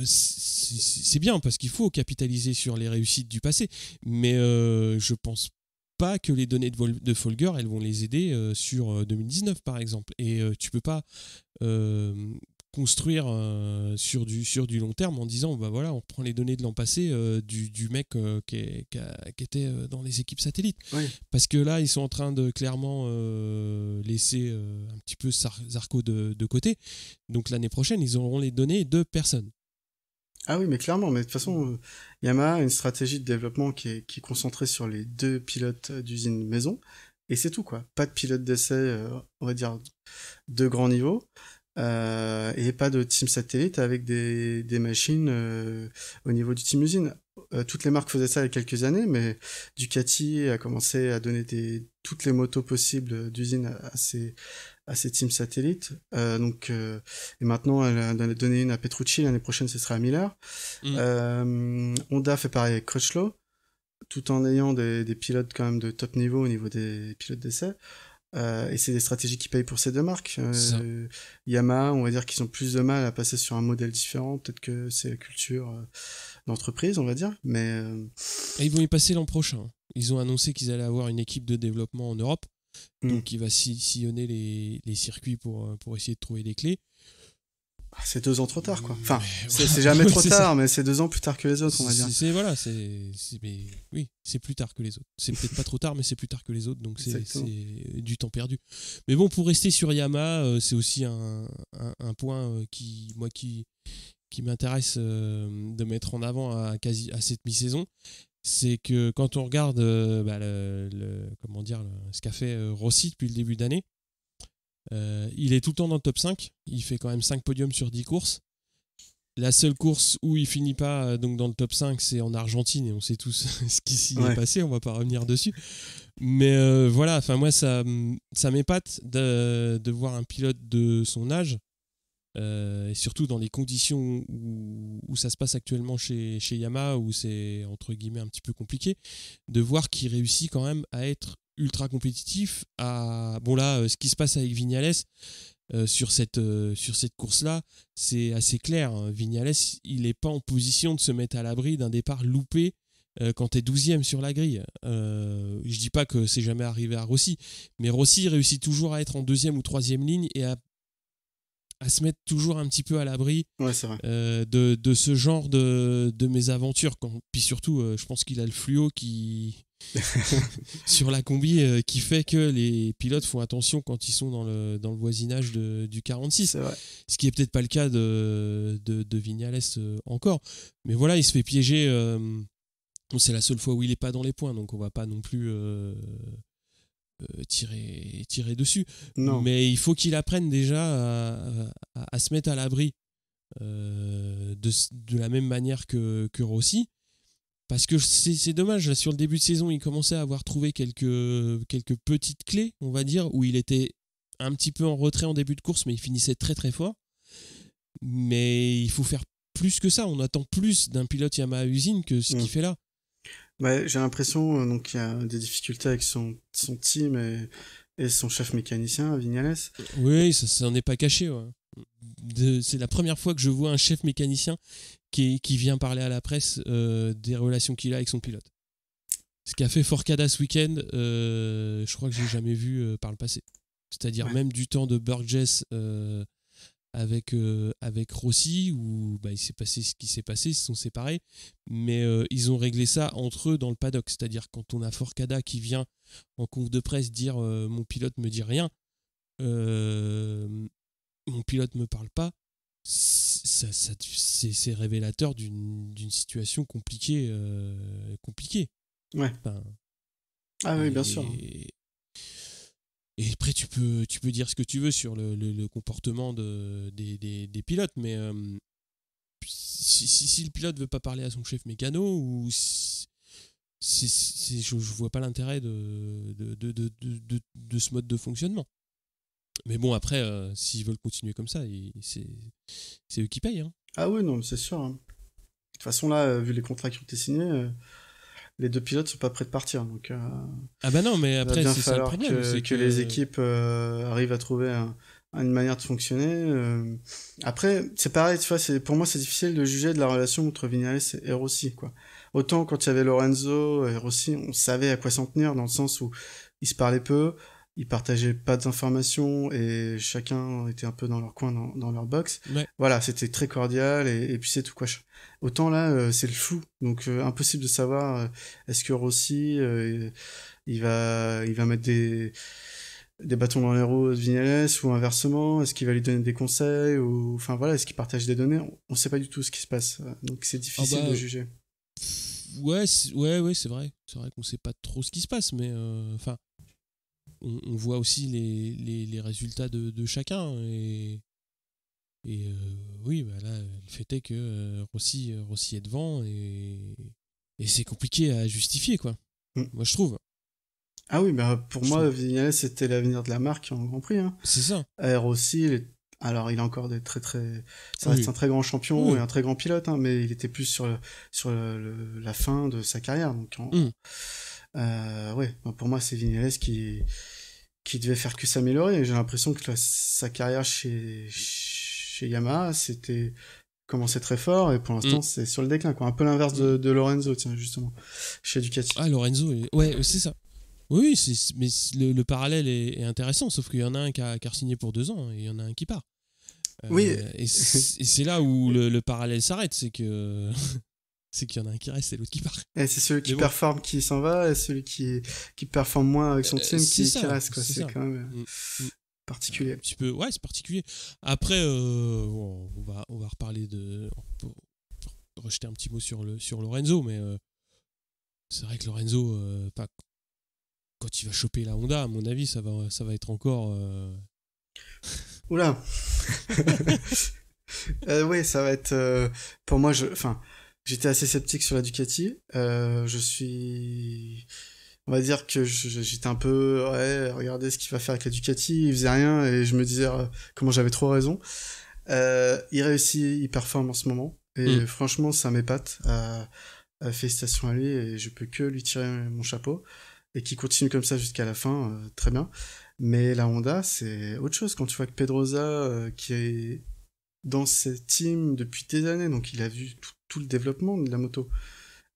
c'est bien parce qu'il faut capitaliser sur les réussites du passé, mais je pense pas que les données de Folger, elles vont les aider sur 2019 par exemple. Et tu peux pas construire sur du long terme en disant bah voilà, on prend les données de l'an passé du mec qui était dans les équipes satellites. Oui. Parce que là, ils sont en train de clairement laisser un petit peu Zarco de côté. Donc l'année prochaine, ils auront les données de personne. Ah oui, mais clairement, mais de toute façon, Yamaha a une stratégie de développement qui est concentrée sur les 2 pilotes d'usine maison, et c'est tout, quoi. Pas de pilote d'essai, on va dire, de grand niveau, et pas de team satellite avec des machines au niveau du team usine. Toutes les marques faisaient ça il y a quelques années, mais Ducati a commencé à donner toutes les motos possibles d'usine à ses teams satellites. Et maintenant, elle a donné une à Petrucci. L'année prochaine, ce sera à Miller. Honda fait pareil avec Crutchlow, tout en ayant des pilotes quand même de top niveau au niveau des pilotes d'essai. Et c'est des stratégies qui payent pour ces deux marques. Yamaha, on va dire qu'ils ont plus de mal à passer sur un modèle différent. Peut-être que c'est la culture d'entreprise, on va dire. Mais Et ils vont y passer l'an prochain. Ils ont annoncé qu'ils allaient avoir une équipe de développement en Europe. Donc il va sillonner les circuits pour essayer de trouver des clés. C'est 2 ans trop tard, quoi. Enfin, c'est jamais trop tard, mais c'est 2 ans plus tard que les autres, on va dire. Oui, c'est plus tard que les autres. C'est peut-être pas trop tard, mais c'est plus tard que les autres, donc c'est du temps perdu. Mais bon, pour rester sur Yamaha, c'est aussi un point qui m'intéresse de mettre en avant à cette mi-saison. C'est que quand on regarde ce qu'a fait Rossi depuis le début d'année, il est tout le temps dans le top 5. Il fait quand même 5 podiums sur 10 courses. La seule course où il finit pas donc dans le top 5, c'est en Argentine, et on sait tous ce qui s'y est passé, on va pas revenir dessus. Mais voilà, enfin moi ça m'épate de voir un pilote de son âge, et surtout dans les conditions où ça se passe actuellement chez Yamaha, où c'est entre guillemets un petit peu compliqué, de voir qu'il réussit quand même à être ultra compétitif. Ce qui se passe avec Viñales sur cette course-là, c'est assez clair. Viñales, il n'est pas en position de se mettre à l'abri d'un départ loupé quand tu es 12e sur la grille. Je dis pas que c'est jamais arrivé à Rossi, mais Rossi réussit toujours à être en 2e ou 3e ligne et à se mettre toujours un petit peu à l'abri c'est vrai. de ce genre de mésaventures. Puis surtout, je pense qu'il a le fluo sur la combi qui fait que les pilotes font attention quand ils sont dans le voisinage du 46. C'est vrai. Ce qui est peut-être pas le cas de Viñales encore. Mais voilà, il se fait piéger. C'est la seule fois où il est pas dans les points, donc on va pas non plus tirer dessus. Non. Mais il faut qu'il apprenne déjà à se mettre à l'abri de la même manière que Rossi. Parce que c'est dommage, là, sur le début de saison, il commençait à avoir trouvé quelques petites clés, on va dire, où il était un petit peu en retrait en début de course, mais il finissait très très fort. Mais il faut faire plus que ça. On attend plus d'un pilote Yamaha usine que ce qu'il fait là. J'ai l'impression qu'il y a des difficultés avec son team et son chef mécanicien, Viñales. Oui, ça n'en est pas caché. Ouais. C'est la première fois que je vois un chef mécanicien qui vient parler à la presse des relations qu'il a avec son pilote. Ce qu'a fait Forcada ce week-end, je crois que j'ai jamais vu par le passé. C'est-à-dire même du temps de Burgess avec Rossi, où il s'est passé ce qui s'est passé, ils se sont séparés, mais ils ont réglé ça entre eux dans le paddock. C'est-à-dire quand on a Forcada qui vient en conf de presse dire mon pilote me dit rien, mon pilote me parle pas, c'est révélateur d'une situation compliquée. Ouais. Oui, bien sûr. Et après, tu peux dire ce que tu veux sur le comportement des pilotes, mais si le pilote veut pas parler à son chef mécano, ou je vois pas l'intérêt de ce mode de fonctionnement. Mais bon, après, s'ils veulent continuer comme ça, c'est eux qui payent. Hein. Ah oui, non, c'est sûr. Hein. De toute façon, là, vu les contrats qui ont été signés, les 2 pilotes sont pas prêts de partir. Donc, ah bah non, mais après, c'est ça le problème. Que les équipes arrivent à trouver une manière de fonctionner. Après, c'est pareil, tu vois, pour moi, c'est difficile de juger de la relation entre Viñales et Rossi, quoi. autant quand il y avait Lorenzo et Rossi, on savait à quoi s'en tenir, dans le sens où ils se parlaient peu, ils partageaient pas d'informations et chacun était un peu dans leur coin, dans leur box. Ouais. Voilà, c'était très cordial et puis c'est tout quoi. Autant là, c'est le flou, donc impossible de savoir est-ce que Rossi il va mettre des bâtons dans les roues de Vignales ou inversement, est-ce qu'il va lui donner des conseils ou enfin voilà, est-ce qu'il partage des données, on sait pas du tout ce qui se passe, donc c'est difficile de juger. Ouais, c'est vrai qu'on sait pas trop ce qui se passe, mais enfin on voit aussi les résultats de chacun et oui, bah là le fait est que Rossi est devant et c'est compliqué à justifier quoi. Moi je trouve. Ah oui, bah pour moi, Vignales c'était l'avenir de la marque en Grand Prix. Hein. C'est ça. Rossi, alors il a encore des ça reste un très grand champion et un très grand pilote, hein, mais il était plus sur la fin de sa carrière. Donc ouais, pour moi c'est Vignales qui devait faire que s'améliorer. J'ai l'impression que sa carrière chez Yamaha c'était commençait très fort et pour l'instant c'est sur le déclin, quoi. Un peu l'inverse de Lorenzo, tiens justement chez Ducati. Ah Lorenzo, ouais c'est ça. Oui, mais le parallèle est intéressant, sauf qu'il y en a un qui a signé pour 2 ans et il y en a un qui part. Oui. Et c'est là où le parallèle s'arrête, c'est que c'est qu'il y en a un qui reste et l'autre qui part. Et c'est celui qui performe qui s'en va et celui qui performe moins avec son team qui reste, quoi. C'est quand même particulier. Un petit peu, ouais, c'est particulier. Après, on va reparler rejeter un petit mot sur Lorenzo, mais c'est vrai que Lorenzo, quand il va choper la Honda, à mon avis, ça va être encore. Oula. Oui, ça va être. Pour moi, j'étais assez sceptique sur la Ducati. On va dire que j'étais un peu, regardez ce qu'il va faire avec la Ducati. Il faisait rien et je me disais comment j'avais trop raison. Il réussit, il performe en ce moment et franchement, ça m'épate. Félicitations à lui et je peux que lui tirer mon chapeau. Et qui continue comme ça jusqu'à la fin, très bien. Mais la Honda, c'est autre chose. Quand tu vois que Pedrosa, qui est dans ce team depuis des années, donc il a vu tout le développement de la moto,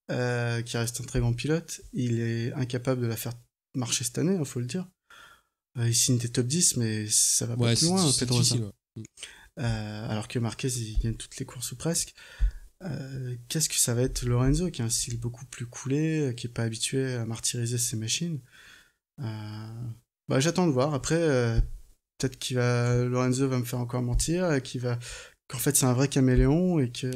qui reste un très grand pilote, il est incapable de la faire marcher cette année, il faut le dire. Il signe des top 10, mais ça va pas plus loin, Pedrosa. Alors que Marquez, il gagne toutes les courses ou presque. Qu'est-ce que ça va être Lorenzo, qui a un style beaucoup plus coulé, qui est pas habitué à martyriser ses machines. J'attends de voir. Après, peut-être Lorenzo va me faire encore mentir, et qu'en fait c'est un vrai caméléon et que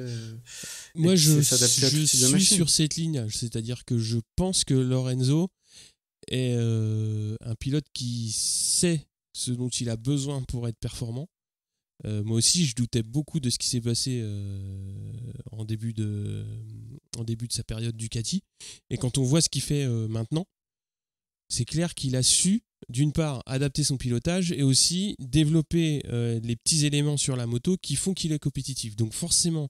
moi je suis sur cette ligne, c'est-à-dire que je pense que Lorenzo est un pilote qui sait ce dont il a besoin pour être performant. Moi aussi, je doutais beaucoup de ce qui s'est passé en début de sa période Ducati. Et quand on voit ce qu'il fait maintenant, c'est clair qu'il a su, d'une part, adapter son pilotage et aussi développer les petits éléments sur la moto qui font qu'il est compétitif. Donc forcément,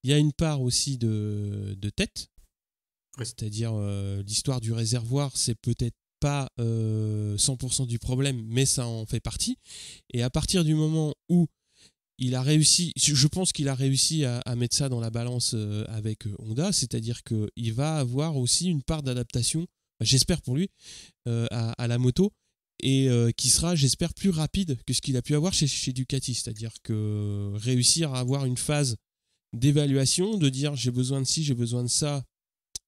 il y a une part aussi de tête. Oui. C'est-à-dire l'histoire du réservoir, c'est peut-être pas 100% du problème, mais ça en fait partie. Et à partir du moment où il a réussi, je pense qu'il a réussi à mettre ça dans la balance avec Honda, c'est-à-dire qu'il va avoir aussi une part d'adaptation, j'espère pour lui, à la moto, et qui sera, j'espère, plus rapide que ce qu'il a pu avoir chez Ducati, c'est-à-dire que réussir à avoir une phase d'évaluation, de dire j'ai besoin de ci, j'ai besoin de ça,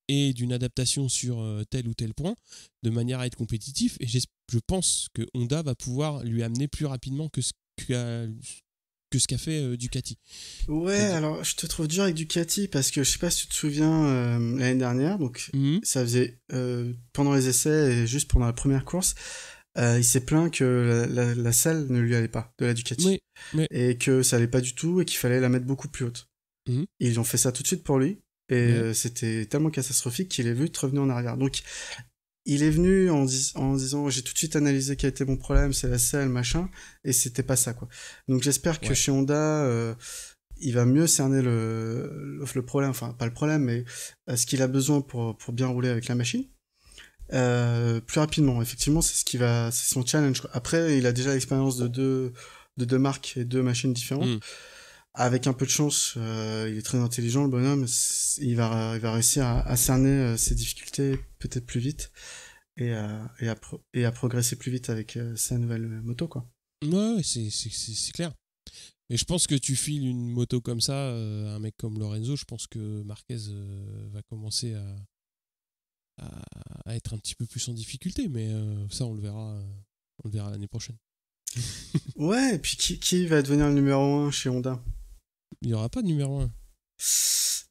et d'une adaptation sur tel ou tel point, de manière à être compétitif, et je pense que Honda va pouvoir lui amener plus rapidement que ce qu'a fait Ducati. Ouais, alors je te trouve dur avec Ducati parce que je sais pas si tu te souviens l'année dernière, donc ça faisait pendant les essais et juste pendant la première course, il s'est plaint que la selle ne lui allait pas de la Ducati et que ça allait pas du tout et qu'il fallait la mettre beaucoup plus haute. Ils ont fait ça tout de suite pour lui et c'était tellement catastrophique qu'il est venu de revenir en arrière. Donc il est venu en disant j'ai tout de suite analysé quel était mon problème, c'est la selle, machin, et c'était pas ça, quoi. Donc j'espère que chez Honda il va mieux cerner le problème, enfin pas le problème, mais ce qu'il a besoin pour bien rouler avec la machine plus rapidement. Effectivement, c'est son challenge, quoi. Après il a déjà l'expérience de deux marques et 2 machines différentes. avec un peu de chance, il est très intelligent le bonhomme, il va réussir à cerner ses difficultés peut-être plus vite et à progresser plus vite avec sa nouvelle moto, quoi. Ouais, c'est clair. Et je pense que tu files une moto comme ça, un mec comme Lorenzo, je pense que Marquez va commencer à être un petit peu plus en difficulté, mais ça on le verra l'année prochaine. Ouais, et puis qui va devenir le numéro 1 chez Honda? Il n'y aura pas de numéro 1.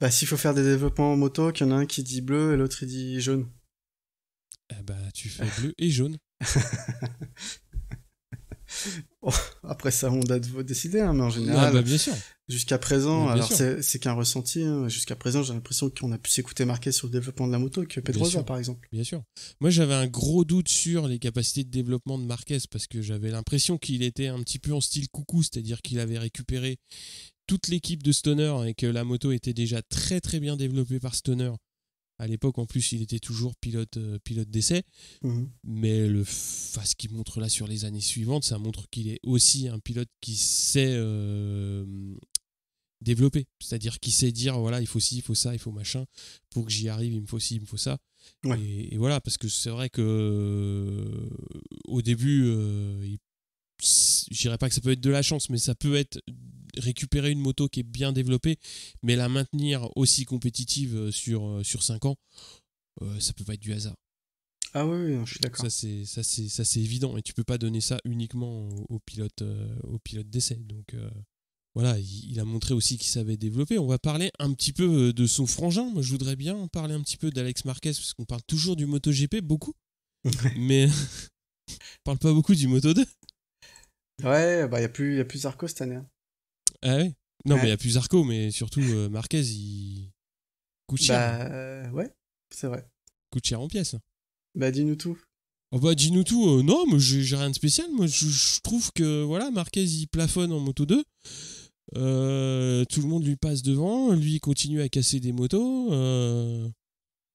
Bah, s'il faut faire des développements en moto, qu'il y en a un qui dit bleu et l'autre il dit jaune. Eh bah, tu fais bleu et jaune. Bon, après ça, Honda doit décider, hein, mais en général, bah, bien sûr. jusqu'à présent, bien alors sûr. c'est qu'un ressenti, hein, jusqu'à présent j'ai l'impression qu'on a plus écouté Marquez sur le développement de la moto que Pedrosa par exemple. Bien sûr. Moi j'avais un gros doute sur les capacités de développement de Marquez parce que j'avais l'impression qu'il était un petit peu en style coucou, c'est-à-dire qu'il avait récupéré toute l'équipe de Stoner et que la moto était déjà très très bien développée par Stoner. À l'époque, en plus, il était toujours pilote d'essai. Mais ce qu'il montre là sur les années suivantes, ça montre qu'il est aussi un pilote qui sait développer. C'est-à-dire qu'il sait dire, voilà, il faut ci, il faut ça, il faut machin. Pour que j'y arrive, il me faut ci, il me faut ça. Ouais. Et voilà, parce que c'est vrai que au début, je dirais pas que ça peut être de la chance, mais ça peut être récupérer une moto qui est bien développée, mais la maintenir aussi compétitive sur 5 ans, ça peut pas être du hasard. Ah oui, je suis d'accord. Ça c'est évident, et tu peux pas donner ça uniquement au pilote d'essai. Donc voilà, il a montré aussi qu'il savait développer. On va parler un petit peu de son frangin. Moi, je voudrais bien parler un petit peu d'Alex Marquez, parce qu'on parle toujours du MotoGP, beaucoup, mais on parle pas beaucoup du Moto2. Ouais, bah y a plus Zarco cette année. Ah ouais. Non, mais il n'y a plus Zarco, mais surtout Marquez, il coûte cher. Ouais, c'est vrai. Coûte cher en pièces. Bah dis-nous tout. Oh bah dis-nous tout. Non, mais j'ai rien de spécial. Moi, je trouve que voilà, Marquez, il plafonne en Moto 2. Tout le monde lui passe devant. Lui, il continue à casser des motos.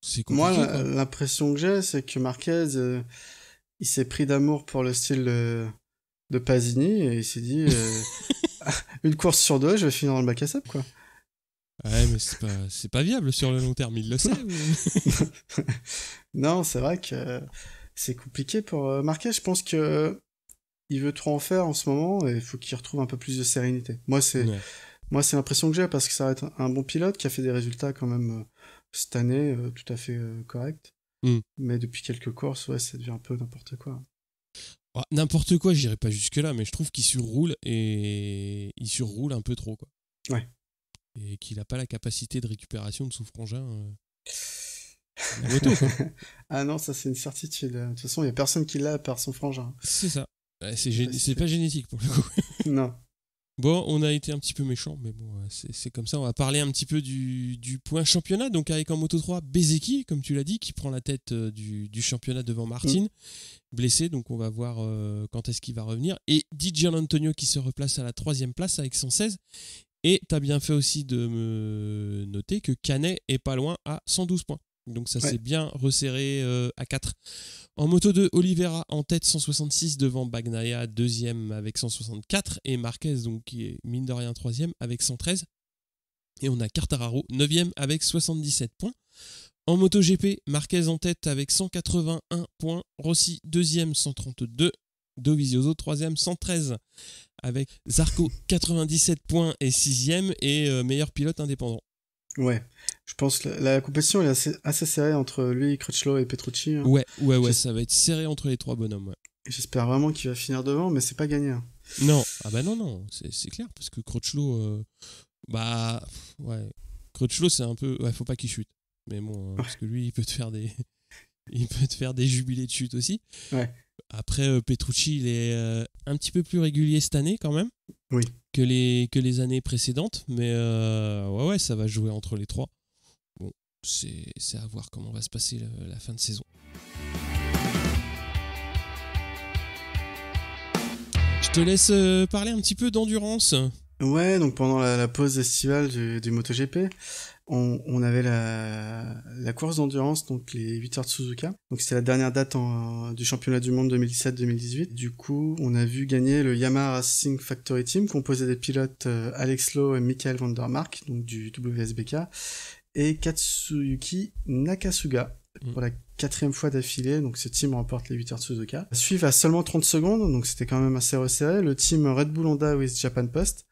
C'est compliqué. Moi, l'impression que j'ai, c'est que Marquez, il s'est pris d'amour pour le style de Pasini et il s'est dit une course sur deux, je vais finir dans le bac à sable, quoi. Ouais, mais c'est pas viable sur le long terme, il le sait. Non, c'est vrai que c'est compliqué pour Marquez. Je pense que il veut trop en faire en ce moment et il faut qu'il retrouve un peu plus de sérénité. Moi, c'est l'impression que j'ai parce que ça va être un bon pilote qui a fait des résultats quand même cette année tout à fait corrects. Mais depuis quelques courses, ouais, ça devient un peu n'importe quoi. Oh, n'importe quoi, j'irai pas jusque-là, mais je trouve qu'il surroule et il surroule un peu trop, quoi. Ouais. Et qu'il n'a pas la capacité de récupération de son frangin. La moto, quoi. Ah non, ça c'est une certitude. De toute façon, il n'y a personne qui l'a à part son frangin. C'est ça. C'est pas génétique pour le coup. Non. Bon, on a été un petit peu méchants, mais bon, c'est comme ça. On va parler un petit peu du point championnat. Donc avec en Moto 3, Bezzecchi, comme tu l'as dit, qui prend la tête du championnat devant Martin, blessé. Donc on va voir quand est-ce qu'il va revenir. Et Di Gianantonio qui se replace à la 3e place avec 116. Et t'as bien fait aussi de me noter que Canet est pas loin à 112 points. Donc ça s'est bien resserré à 4. En Moto 2, Oliveira en tête 166 devant Bagnaia 2e avec 164 et Marquez donc qui est mine de rien 3e avec 113. Et on a Quartararo 9e avec 77 points. En Moto GP, Marquez en tête avec 181 points, Rossi 2e 132, Dovizioso 3e 113 avec Zarco 97 points et 6e et meilleur pilote indépendant. Ouais, je pense que la compétition est assez serrée entre lui, Crutchlow et Petrucci. Hein. Ouais, ça va être serré entre les trois bonhommes. Ouais. J'espère vraiment qu'il va finir devant, mais c'est pas gagné. Hein. Non, non, c'est clair, parce que Crutchlow, Crutchlow c'est un peu, faut pas qu'il chute, mais bon, parce que lui il peut te faire des jubilés de chute aussi. Ouais. Après, Petrucci, il est un petit peu plus régulier cette année quand même. Oui. Que les années précédentes, mais ça va jouer entre les trois. Bon, c'est à voir comment va se passer la fin de saison. Je te laisse parler un petit peu d'endurance. Ouais, donc pendant la pause estivale du MotoGP, on avait la course d'endurance, donc les 8 heures de Suzuka. Donc c'était la dernière date du championnat du monde 2017-2018. Du coup, on a vu gagner le Yamaha Racing Factory Team, composé des pilotes Alex Lowe et Michael Vandermark, donc du WSBK, et Katsuyuki Nakasuga, pour la 4e fois d'affilée. Donc ce team remporte les 8 heures de Suzuka. Suivent à seulement 30 secondes, donc c'était quand même assez resserré, le team Red Bull Honda with Japan Post.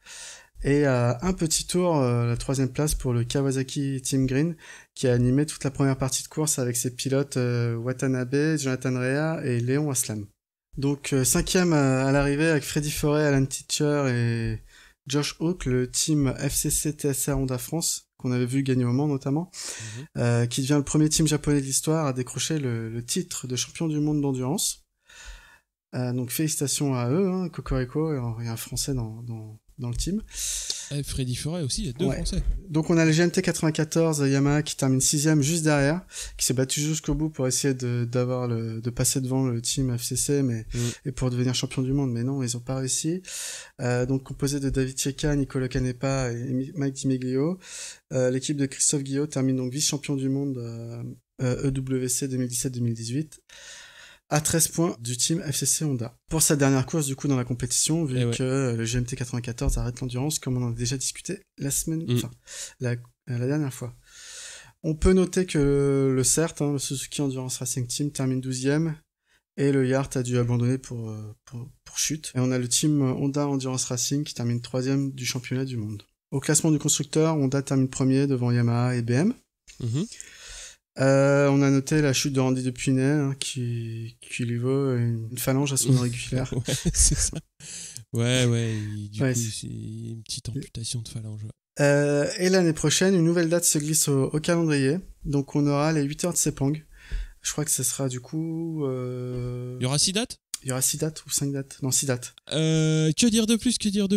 Et à un petit tour, la 3e place pour le Kawasaki Team Green, qui a animé toute la première partie de course avec ses pilotes Watanabe, Jonathan Rea et Léon Aslam. Donc 5e à l'arrivée avec Freddy Forêt, Alan Teacher et Josh Hawke, le team FCC TSR Honda France, qu'on avait vu gagner au Mans notamment, qui devient le premier team japonais de l'histoire à décrocher le titre de champion du monde d'endurance. Donc félicitations à eux, hein, Cocorico, et un Français dans le team. Freddy Forêt aussi, il y a 2 Français. Donc on a le GMT 94 Yamaha qui termine 6e juste derrière, qui s'est battu jusqu'au bout pour essayer de passer devant le team FCC, et pour devenir champion du monde, mais non, ils ont pas réussi. Donc composé de David Checa, Nicolas Canepa et Mike Di l'équipe de Christophe Guillot termine donc vice-champion du monde EWC 2017-2018. À 13 points du team FCC Honda. Pour sa dernière course, du coup, dans la compétition, vu que le GMT 94 arrête l'endurance, comme on en a déjà discuté la dernière fois. On peut noter que le CERT, le Suzuki Endurance Racing Team, termine 12e, et le Yart a dû abandonner pour chute. Et on a le team Honda Endurance Racing qui termine 3e du championnat du monde. Au classement du constructeur, Honda termine premier devant Yamaha et BM. On a noté la chute de Randy Depuynet, qui lui vaut une phalange à son auriculaire. Ouais, c'est ça. Ouais, du coup, c'est une petite amputation de phalange. Et l'année prochaine, une nouvelle date se glisse au calendrier. Donc on aura les 8 heures de Sepang. Je crois que ce sera du coup... Il y aura 6 dates ? Il y aura 6 dates ou 5 dates ? Non, 6 dates. Que dire de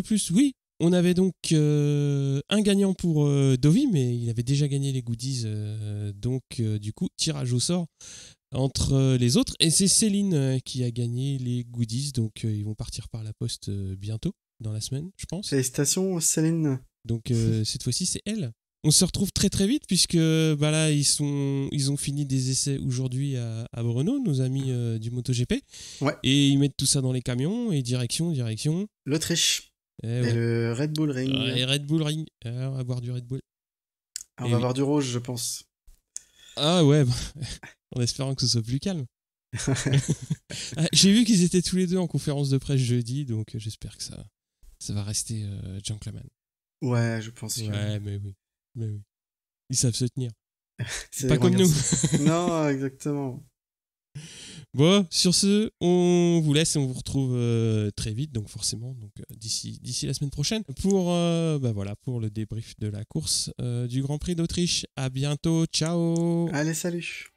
plus ? Oui, on avait donc un gagnant pour Dovi, mais il avait déjà gagné les goodies. Donc, du coup, tirage au sort entre les autres. Et c'est Céline qui a gagné les goodies. Donc, ils vont partir par la poste bientôt, dans la semaine, je pense. Félicitations, Céline. Donc, cette fois-ci, c'est elle. On se retrouve très très vite puisque là, ils ont fini des essais aujourd'hui à Brno, nos amis du MotoGP. Ouais. Et ils mettent tout ça dans les camions et direction. L'Autriche. Et le Red Bull Ring. Et Red Bull Ring. On va boire du Red Bull. On va avoir du rouge, je pense. Ah ouais, en espérant que ce soit plus calme. J'ai vu qu'ils étaient tous les deux en conférence de presse jeudi, donc j'espère que ça va rester gentleman. Ouais, je pense. Ouais, mais oui. Ils savent se tenir. C'est pas comme nous. Non, exactement. Bon, sur ce, on vous laisse et on vous retrouve très vite, donc forcément, d'ici la semaine prochaine pour le débrief de la course du Grand Prix d'Autriche. À bientôt, ciao. Allez, salut.